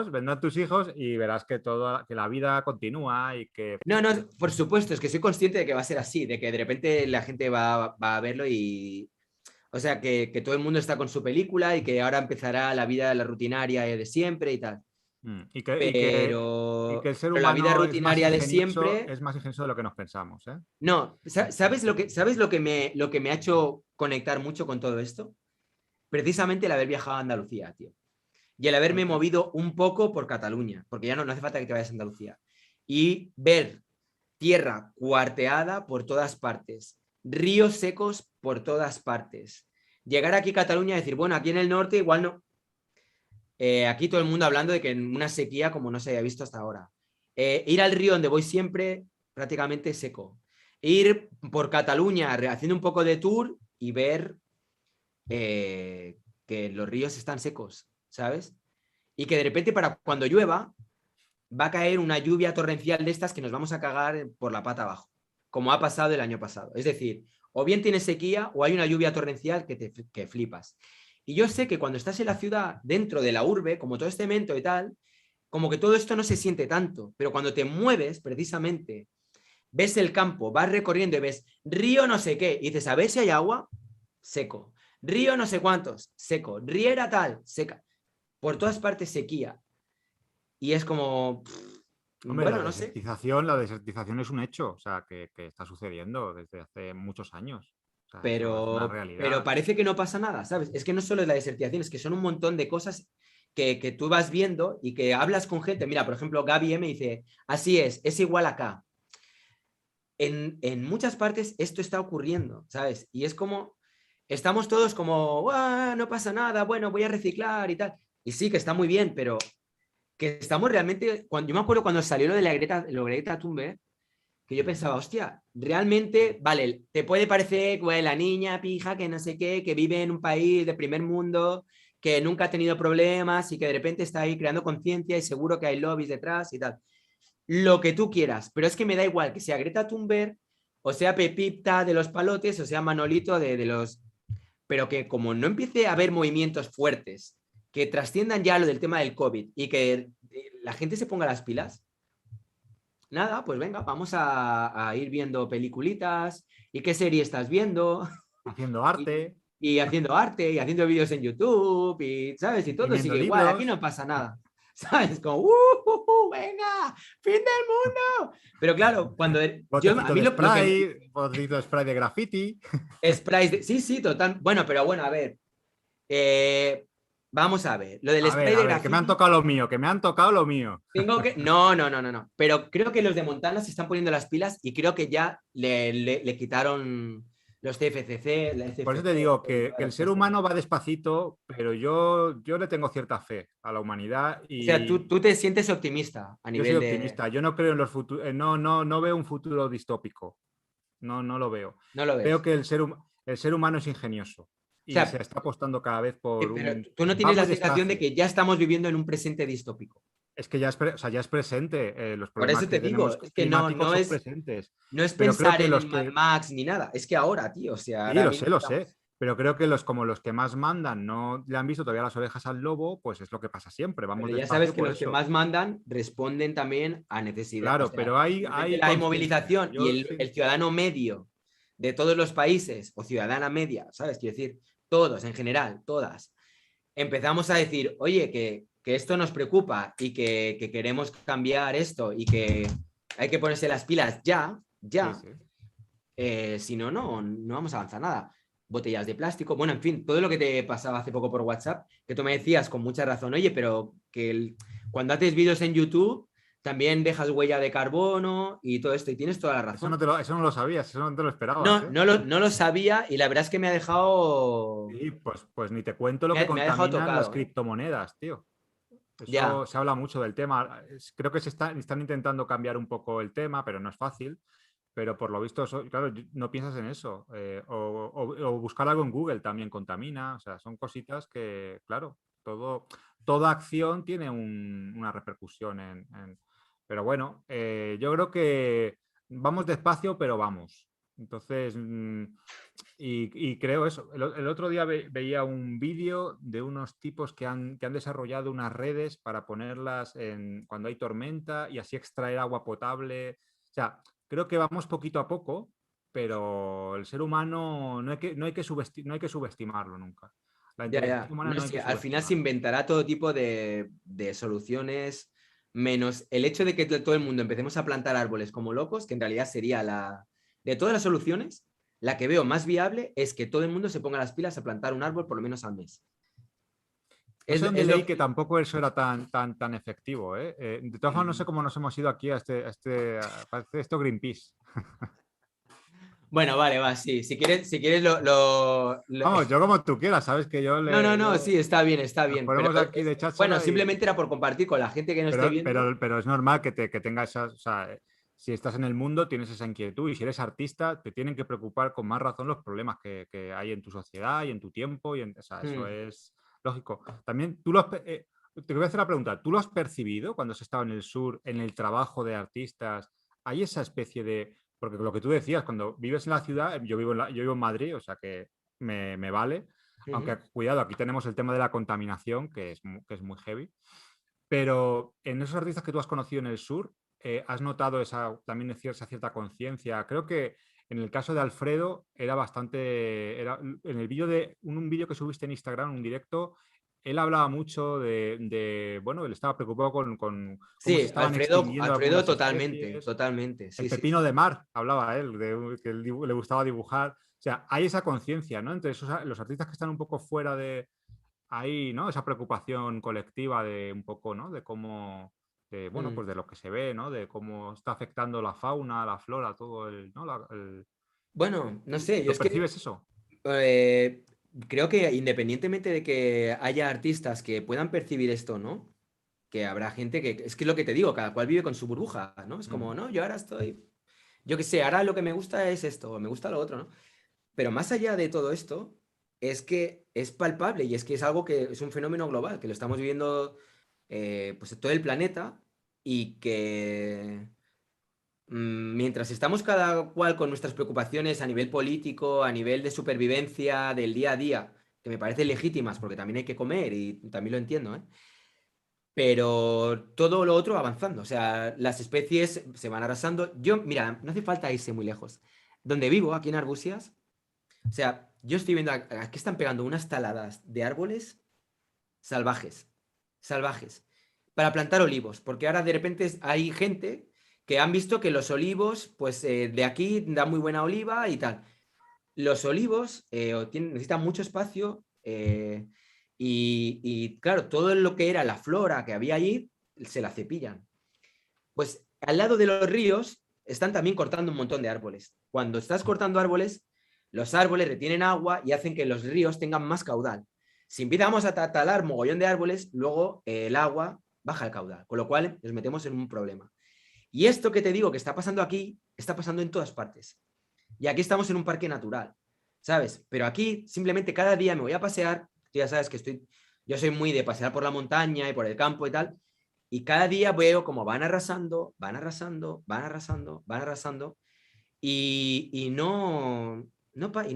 vendrán tus hijos y verás que que la vida continúa y que. No, no, por supuesto, es que soy consciente de que va a ser así, de que de repente la gente va a verlo y... O sea, que todo el mundo está con su película y que ahora empezará la vida, la rutinaria de siempre y tal. Y que el ser Pero la vida humano rutinaria de siempre... es más ingenioso de lo que nos pensamos, ¿eh? No, ¿sabes lo que me ha hecho conectar mucho con todo esto? Precisamente el haber viajado a Andalucía, tío. Y el haberme movido un poco por Cataluña, porque ya no hace falta que te vayas a Andalucía. Y ver tierra cuarteada por todas partes, ríos secos por todas partes. Llegar aquí a Cataluña y decir, bueno, aquí en el norte igual no. Aquí todo el mundo hablando de que en una sequía como no se había visto hasta ahora. Ir al río donde voy siempre prácticamente seco. Ir por Cataluña haciendo un poco de tour y ver que los ríos están secos, ¿sabes? Y que de repente para cuando llueva va a caer una lluvia torrencial de estas que nos vamos a cagar por la pata abajo, como ha pasado el año pasado. Es decir, o bien tienes sequía o hay una lluvia torrencial que flipas. Y yo sé que cuando estás en la ciudad, dentro de la urbe, como todo este cemento y tal, como que todo esto no se siente tanto, pero cuando te mueves precisamente, ves el campo, vas recorriendo y ves río no sé qué, y dices, a ver si hay agua, seco. Río no sé cuántos, seco. Riera tal, seca. Por todas partes sequía. Y es como... Hombre, bueno, no sé. la desertización es un hecho, o sea, que está sucediendo desde hace muchos años. O sea, eso es una realidad. Pero parece que no pasa nada, ¿sabes? Es que no solo es la desertización, es que son un montón de cosas que tú vas viendo y que hablas con gente. Mira, por ejemplo, Gaby me dice, así es igual acá. En muchas partes esto está ocurriendo, ¿sabes? Y es como, estamos todos como, no pasa nada, bueno, voy a reciclar y tal. Y sí, que está muy bien, pero que estamos realmente, yo me acuerdo cuando salió lo de la Greta Thunberg, que yo pensaba, hostia, realmente, vale, te puede parecer la niña pija que no sé qué, que vive en un país de primer mundo, que nunca ha tenido problemas y que de repente está ahí creando conciencia y seguro que hay lobbies detrás y tal. Lo que tú quieras, pero es que me da igual que sea Greta Thunberg o sea Pepita de los Palotes o sea Manolito de los... Pero que como no empiece a haber movimientos fuertes que trasciendan ya lo del tema del COVID y que la gente se ponga las pilas, nada, pues venga, vamos a ir viendo peliculitas y qué serie estás viendo. Haciendo arte. Y haciendo arte y haciendo vídeos en YouTube y, ¿sabes? Y todo sigue igual, aquí no pasa nada. ¿Sabes? Como, venga, fin del mundo. Pero claro, cuando a mí botecito de spray de graffiti. Sí, total. Bueno, pero bueno, a ver. Vamos a ver. Lo del spray de graffiti. Que me han tocado lo mío. No. Pero creo que los de Montana se están poniendo las pilas y creo que ya le quitaron los CFCC. Por eso te digo que el ser humano va despacito, pero yo le tengo cierta fe a la humanidad. Y... O sea, tú te sientes optimista a nivel Yo soy optimista. Yo no creo en los futuros. No veo un futuro distópico. No lo veo. No lo ves. Veo que el ser humano es ingenioso. Y se está apostando cada vez por pero tú no tienes la sensación de que ya estamos viviendo en un presente distópico. Es que ya es presente. Los por eso te digo, es que no es presentes. No es pensar en Mad Max ni nada. Es que ahora, tío, o sea... Sí, lo sé. Pero creo que los que más mandan no le han visto todavía las orejas al lobo, pues es lo que pasa siempre. Vamos pero ya sabes que los que más mandan responden también a necesidades. Claro, o sea, pero hay movilización y el ciudadano medio de todos los países, o ciudadana media, ¿sabes? Quiero decir, todos, en general, todas, empezamos a decir, oye, que esto nos preocupa y que queremos cambiar esto y que hay que ponerse las pilas ya. Sí. Si no vamos a avanzar nada. botellas de plástico, bueno, en fin, todo lo que te pasaba hace poco por WhatsApp, que tú me decías con mucha razón, oye, pero que cuando haces vídeos en YouTube también dejas huella de carbono y todo esto, y tienes toda la razón. Eso no lo sabías, eso no te lo esperabas. No, no lo sabía y la verdad es que me ha dejado... Sí, pues ni te cuento lo me que ha dejado contaminan las tocado, criptomonedas, tío. Eso Ya. se habla mucho del tema. Creo que están intentando cambiar un poco el tema, pero no es fácil. Pero por lo visto, claro, no piensas en eso. O buscar algo en Google también contamina. O sea, son cositas que, claro, toda acción tiene una repercusión Pero bueno, yo creo que vamos despacio, pero vamos. Entonces, y creo eso. El otro día veía un vídeo de unos tipos que han desarrollado unas redes para ponerlas cuando hay tormenta y así extraer agua potable. O sea, creo que vamos poquito a poco, pero el ser humano no hay que subestimarlo nunca. La inteligencia humana No, no hay sí, que al final se subestimarla. inventará todo tipo de soluciones, menos el hecho de que todo el mundo empecemos a plantar árboles como locos, que en realidad sería de todas las soluciones, la que veo más viable es que todo el mundo se ponga las pilas a plantar un árbol por lo menos al mes. No sé dónde Es leí lo que tampoco eso era tan efectivo. De todas formas, no sé cómo nos hemos ido aquí parece esto Greenpeace. Bueno, vale, va, sí. Si quieres Vamos, yo como tú quieras, sabes que yo No, sí, está bien, nos pero ponemos aquí de bueno, cháchara simplemente era por compartir con la gente que no esté viendo. pero es normal que tengas esas, o sea, si estás en el mundo tienes esa inquietud y si eres artista te tienen que preocupar con más razón los problemas que hay en tu sociedad y en tu tiempo o sea, eso es lógico. También te voy a hacer la pregunta, ¿tú lo has percibido cuando has estado en el sur, en el trabajo de artistas? ¿Hay esa especie de...? Porque lo que tú decías, cuando vives en la ciudad, yo vivo en Madrid, o sea que me vale. Aunque, cuidado, aquí tenemos el tema de la contaminación, que es muy heavy. Pero en esos artistas que tú has conocido en el sur, ¿has notado también esa cierta conciencia? Creo que en el caso de Alfredo era bastante... en el un vídeo que subiste en Instagram, un directo, él hablaba mucho bueno, él estaba preocupado con cómo Sí, se estaban Alfredo extinguiendo algunas totalmente, especies. totalmente. Sí, El sí, pepino sí. de mar, hablaba él, que le gustaba dibujar. O sea, hay esa conciencia, ¿no? Entre los artistas que están un poco fuera hay, ¿no? Esa preocupación colectiva de un poco, ¿no? De cómo, bueno, pues de lo que se ve, ¿no? De cómo está afectando la fauna, la flora, todo ¿no? Bueno, no sé, yo ¿Lo es que percibes eso? creo que independientemente de que haya artistas que puedan percibir esto, ¿no? Que habrá gente es que es lo que te digo, cada cual vive con su burbuja, ¿no? Es como, no, yo ahora yo qué sé, ahora lo que me gusta es esto, o me gusta lo otro, ¿no? Pero más allá de todo esto, es que es palpable y es que es algo que es un fenómeno global, que lo estamos viviendo pues en todo el planeta y que mientras estamos cada cual con nuestras preocupaciones a nivel político, a nivel de supervivencia del día a día, que me parecen legítimas porque también hay que comer y también lo entiendo, ¿eh? Pero todo lo otro avanzando, o sea, las especies se van arrasando. Mira, no hace falta irse muy lejos. Donde vivo, aquí en Arbusias, o sea, yo estoy viendo aquí están pegando unas taladas de árboles salvajes, salvajes, para plantar olivos, porque ahora de repente hay gente que han visto que los olivos, pues de aquí da muy buena oliva y tal. Los olivos necesitan mucho espacio y claro, todo lo que era la flora que había allí se la cepillan. Pues al lado de los ríos están también cortando un montón de árboles. Cuando estás cortando árboles, los árboles retienen agua y hacen que los ríos tengan más caudal. Si empezamos a talar mogollón de árboles, luego el agua baja el caudal, con lo cual nos metemos en un problema. Y esto que te digo que está pasando aquí, está pasando en todas partes. Y aquí estamos en un parque natural, ¿sabes? Pero aquí simplemente cada día me voy a pasear, tú ya sabes que yo soy muy de pasear por la montaña y por el campo y tal, y cada día veo cómo van arrasando, van arrasando, van arrasando, van arrasando, y no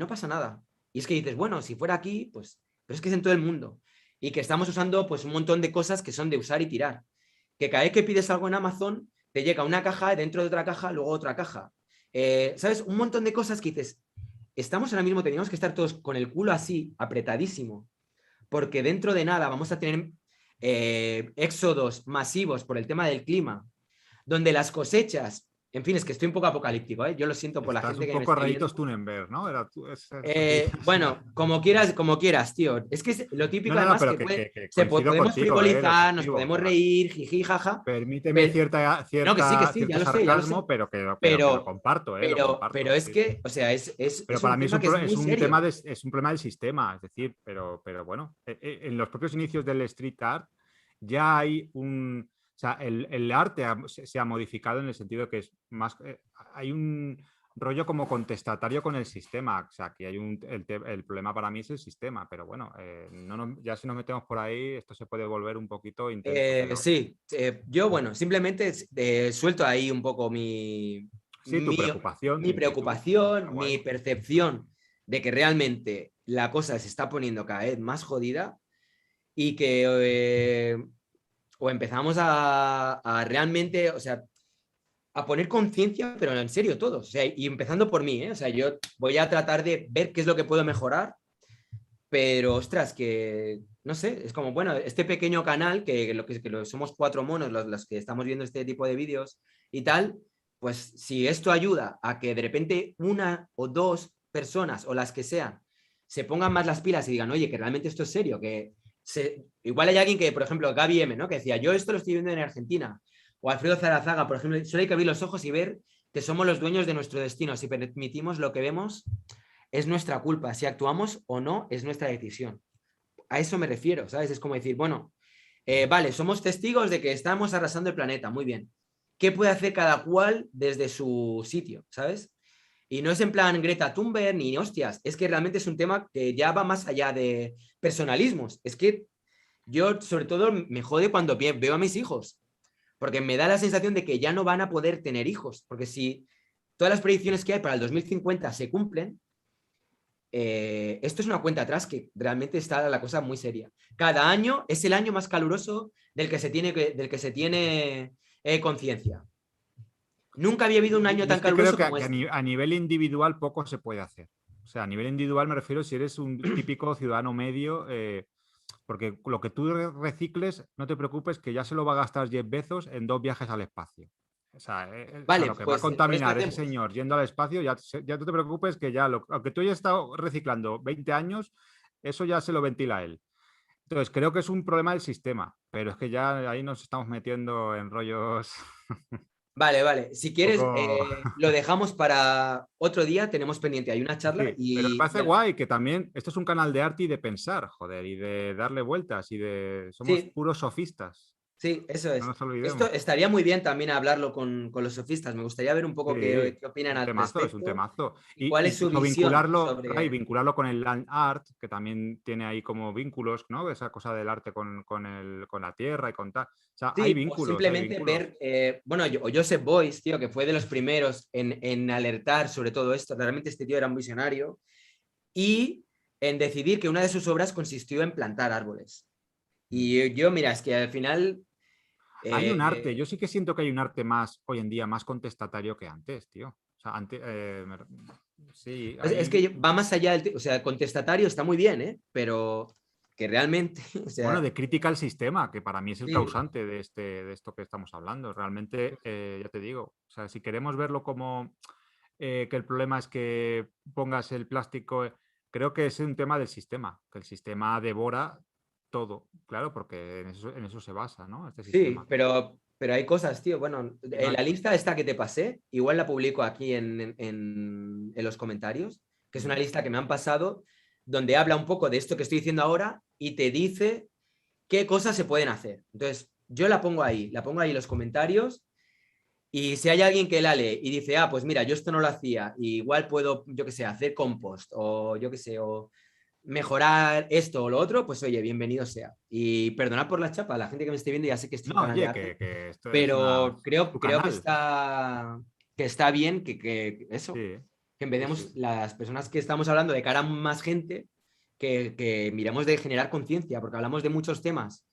pasa nada. Y es que dices, bueno, si fuera aquí, pues, pero es que es en todo el mundo. Y que estamos usando pues un montón de cosas que son de usar y tirar. Que cada vez que pides algo en Amazon, te llega una caja, dentro de otra caja, luego otra caja. ¿Sabes? Un montón de cosas que dices, estamos ahora mismo, teníamos que estar todos con el culo así, apretadísimo, porque dentro de nada vamos a tener éxodos masivos por el tema del clima, donde las cosechas En fin, es que estoy un poco apocalíptico, ¿eh? Yo lo siento por la Estás gente un que me poco está viendo. rayitos Thunberg, ¿no? Era Bueno, como quieras, tío. Es que es lo típico, No, además, pero que coincido podemos contigo, lo frivolizar, nos positivo, o podemos sea, reír, jiji, jaja. permíteme No, que sí, cierto ya lo sé. sarcasmo, pero que lo Pero, comparto, lo comparto. pero es Sí, sí. que, o sea, Pero es un para mí tema que es muy serio. es un problema del sistema, es decir, pero bueno, en los propios inicios del street art ya hay un... O sea, el arte se ha modificado en el sentido que es más... hay un rollo como contestatario con el sistema. O sea, que hay el problema para mí es el sistema, pero bueno, ya si nos metemos por ahí, esto se puede volver un poquito intenso. Sí, yo, bueno, simplemente suelto ahí un poco Sí, tu preocupación, mi tu inquietud. preocupación, Está guay. mi percepción de que realmente la cosa se está poniendo cada vez más jodida y que o empezamos a realmente, o sea, a poner conciencia, pero en serio todos, o sea, y empezando por mí, ¿eh? O sea, yo voy a tratar de ver qué es lo que puedo mejorar, pero ostras, que no sé, es como, bueno, este pequeño canal, que somos 4 monos los que estamos viendo este tipo de vídeos y tal, pues si esto ayuda a que de repente 1 o 2 personas o las que sean se pongan más las pilas y digan, oye, que realmente esto es serio, igual hay alguien que, por ejemplo, Gaby M, ¿no? Que decía, yo esto lo estoy viendo en Argentina, o Alfredo Zarazaga, por ejemplo, solo hay que abrir los ojos y ver que somos los dueños de nuestro destino, si permitimos lo que vemos es nuestra culpa, si actuamos o no es nuestra decisión. A eso me refiero, ¿sabes? Es como decir, bueno, vale, somos testigos de que estamos arrasando el planeta, muy bien. ¿Qué puede hacer cada cual desde su sitio, ¿sabes? Y no es en plan Greta Thunberg ni hostias, es que realmente es un tema que ya va más allá de personalismos. Es que yo, sobre todo, me jode cuando veo a mis hijos, porque me da la sensación de que ya no van a poder tener hijos, porque si todas las predicciones que hay para el 2050 se cumplen, esto es una cuenta atrás que realmente está la cosa muy seria. Cada año es el año más caluroso del que se tiene conciencia. Nunca había habido un año tan caluroso como este. A nivel individual poco se puede hacer. O sea, a nivel individual me refiero si eres un típico ciudadano medio, porque lo que tú recicles, no te preocupes que ya se lo va a gastar Jeff Bezos en 2 viajes al espacio. O sea, vale, lo que pues, va a contaminar ese señor yendo al espacio, ya no te preocupes que ya, aunque tú hayas estado reciclando 20 años, eso ya se lo ventila él. Entonces, creo que es un problema del sistema, pero es que ya ahí nos estamos metiendo en rollos... Vale. Si quieres, poco... lo dejamos para otro día. Tenemos pendiente. Hay una charla Sí, pero me parece guay que también esto es un canal de arte y de pensar, joder, y de darle vueltas y de... Somos puros sofistas. Sí, eso es. No nos olvidemos. Esto estaría muy bien también hablarlo con los sofistas. Me gustaría ver un poco qué opinan al respecto. Es un temazo. Y cuál es su visión y vincularlo con el land art, que también tiene ahí como vínculos, ¿no? Esa cosa del arte con la tierra y con tal. O sea, sí, hay vínculos. O simplemente ver, Joseph Beuys, tío, que fue de los primeros en alertar sobre todo esto. Realmente este tío era un visionario. Y en decidir que una de sus obras consistió en plantar árboles. Y yo, mira, es que al final... Hay un arte, yo sí que siento que hay un arte más, hoy en día, más contestatario que antes, tío. O sea, antes... sí, es que va más allá del... O sea, contestatario está muy bien, ¿eh? Pero que realmente... O sea, bueno, de crítica al sistema, que para mí es el causante de esto que estamos hablando. Realmente, ya te digo, o sea, si queremos verlo como que el problema es que pongas el plástico... Creo que es un tema del sistema, que el sistema devora todo, claro, porque en eso se basa, ¿no? Este sistema. Sí, pero hay cosas, tío. Bueno, la lista esta que te pasé, igual la publico aquí en los comentarios, que es una lista que me han pasado, donde habla un poco de esto que estoy diciendo ahora y te dice qué cosas se pueden hacer. Entonces, yo la pongo ahí en los comentarios. Y si hay alguien que la lee y dice, pues mira, yo esto no lo hacía, y igual puedo, yo qué sé, hacer compost, o yo qué sé, o mejorar esto o lo otro, pues oye, bienvenido sea. Y perdonad por la chapa, la gente que me esté viendo ya sé que esto es un canal de arte, pero creo que está bien que eso, que empecemos las personas que estamos hablando de cara a más gente, que miremos de generar conciencia, porque hablamos de muchos temas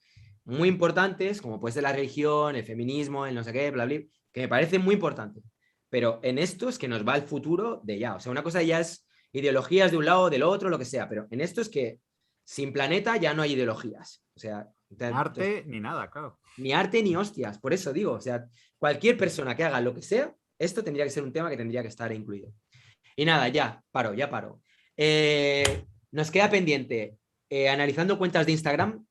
muy importantes, como puede ser la religión, el feminismo, el no sé qué, bla, bla, que me parece muy importante. Pero en esto es que nos va el futuro de ya. O sea, una cosa ya es ideologías de un lado, del otro, lo que sea. Pero en esto es que sin planeta ya no hay ideologías. O sea, ni arte ni nada, claro. Ni arte ni hostias. Por eso digo, o sea, cualquier persona que haga lo que sea Esto tendría que ser un tema que tendría que estar incluido. Y nada, ya paro. Nos queda pendiente, analizando cuentas de Instagram.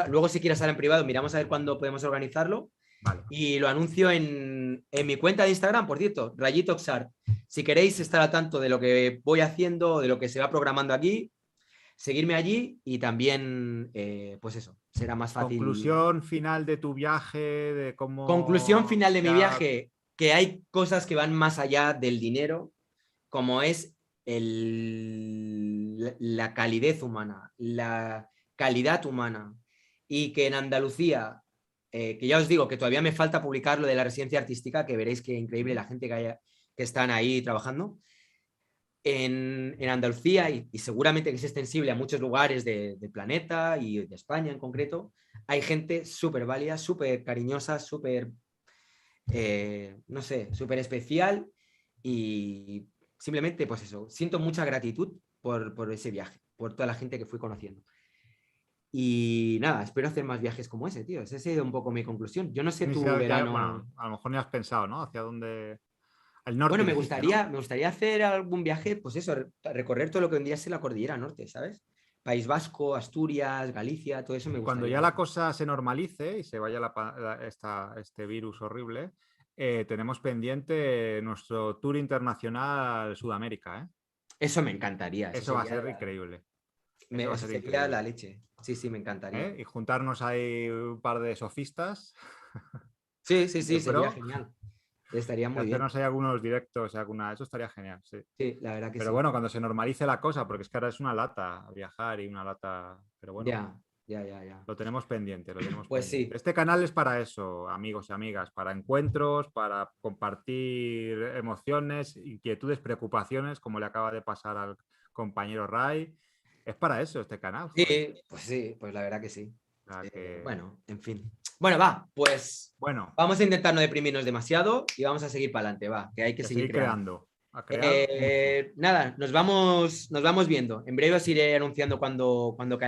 Luego si quieres estar en privado, miramos a ver cuándo podemos organizarlo. Vale. Y lo anuncio en mi cuenta de Instagram, por cierto, RayitoXart. Si queréis estar al tanto de lo que voy haciendo, de lo que se va programando aquí, seguirme allí y también, pues eso, será más fácil. Conclusión final de tu viaje, de cómo... Conclusión final de mi ya- viaje, que hay cosas que van más allá del dinero, como es la calidez humana, la calidad humana, y que en Andalucía, que ya os digo que todavía me falta publicar lo de la residencia artística, que veréis que increíble la gente que están ahí trabajando. En Andalucía, y seguramente que es extensible a muchos lugares del planeta y de España en concreto, hay gente súper válida, súper cariñosa, súper, no sé, súper especial, y simplemente, pues eso, siento mucha gratitud por ese viaje, por toda la gente que fui conociendo. Y nada, espero hacer más viajes como ese, tío. Esa ha sido un poco mi conclusión. Yo no sé Ni tu siquiera- verano... bueno, a lo mejor ni has pensado, ¿no? ¿Hacia dónde...? Al norte, Bueno, me dijiste, gustaría hacer algún viaje, pues eso, recorrer todo lo que vendría a ser la cordillera norte, ¿sabes? País Vasco, Asturias, Galicia, todo eso me ¿no? Y gustaría. cuando ya la cosa se normalice y se vaya este virus horrible, tenemos pendiente nuestro tour internacional Sudamérica, ¿eh? Eso me encantaría. Eso va a sería ser increíble. eso va a ser sería increíble. la leche. Sí, sí, me encantaría. ¿Eh? Y juntarnos ahí un par de sofistas Sí, sería pro. genial. Estaría y muy bien. hacernos ahí algunos directos, eso estaría genial, sí. Sí, la verdad que Pero sí. bueno, cuando se normalice la cosa, porque es que ahora es una lata viajar y una lata. Pero bueno, Ya. lo tenemos pendiente, Pues pendiente. sí. Este canal es para eso, amigos y amigas, para encuentros, para compartir emociones, inquietudes, preocupaciones, como le acaba de pasar al compañero Ray. Es para eso este canal. Joder. Sí, pues la verdad que sí. O sea que- Bueno, en fin. Bueno, va, pues Bueno, vamos a intentar no deprimirnos demasiado y vamos a seguir para adelante, va, que hay que seguir creando. A crear mucho. Nada, nos vamos viendo. En breve os iré anunciando cuando cae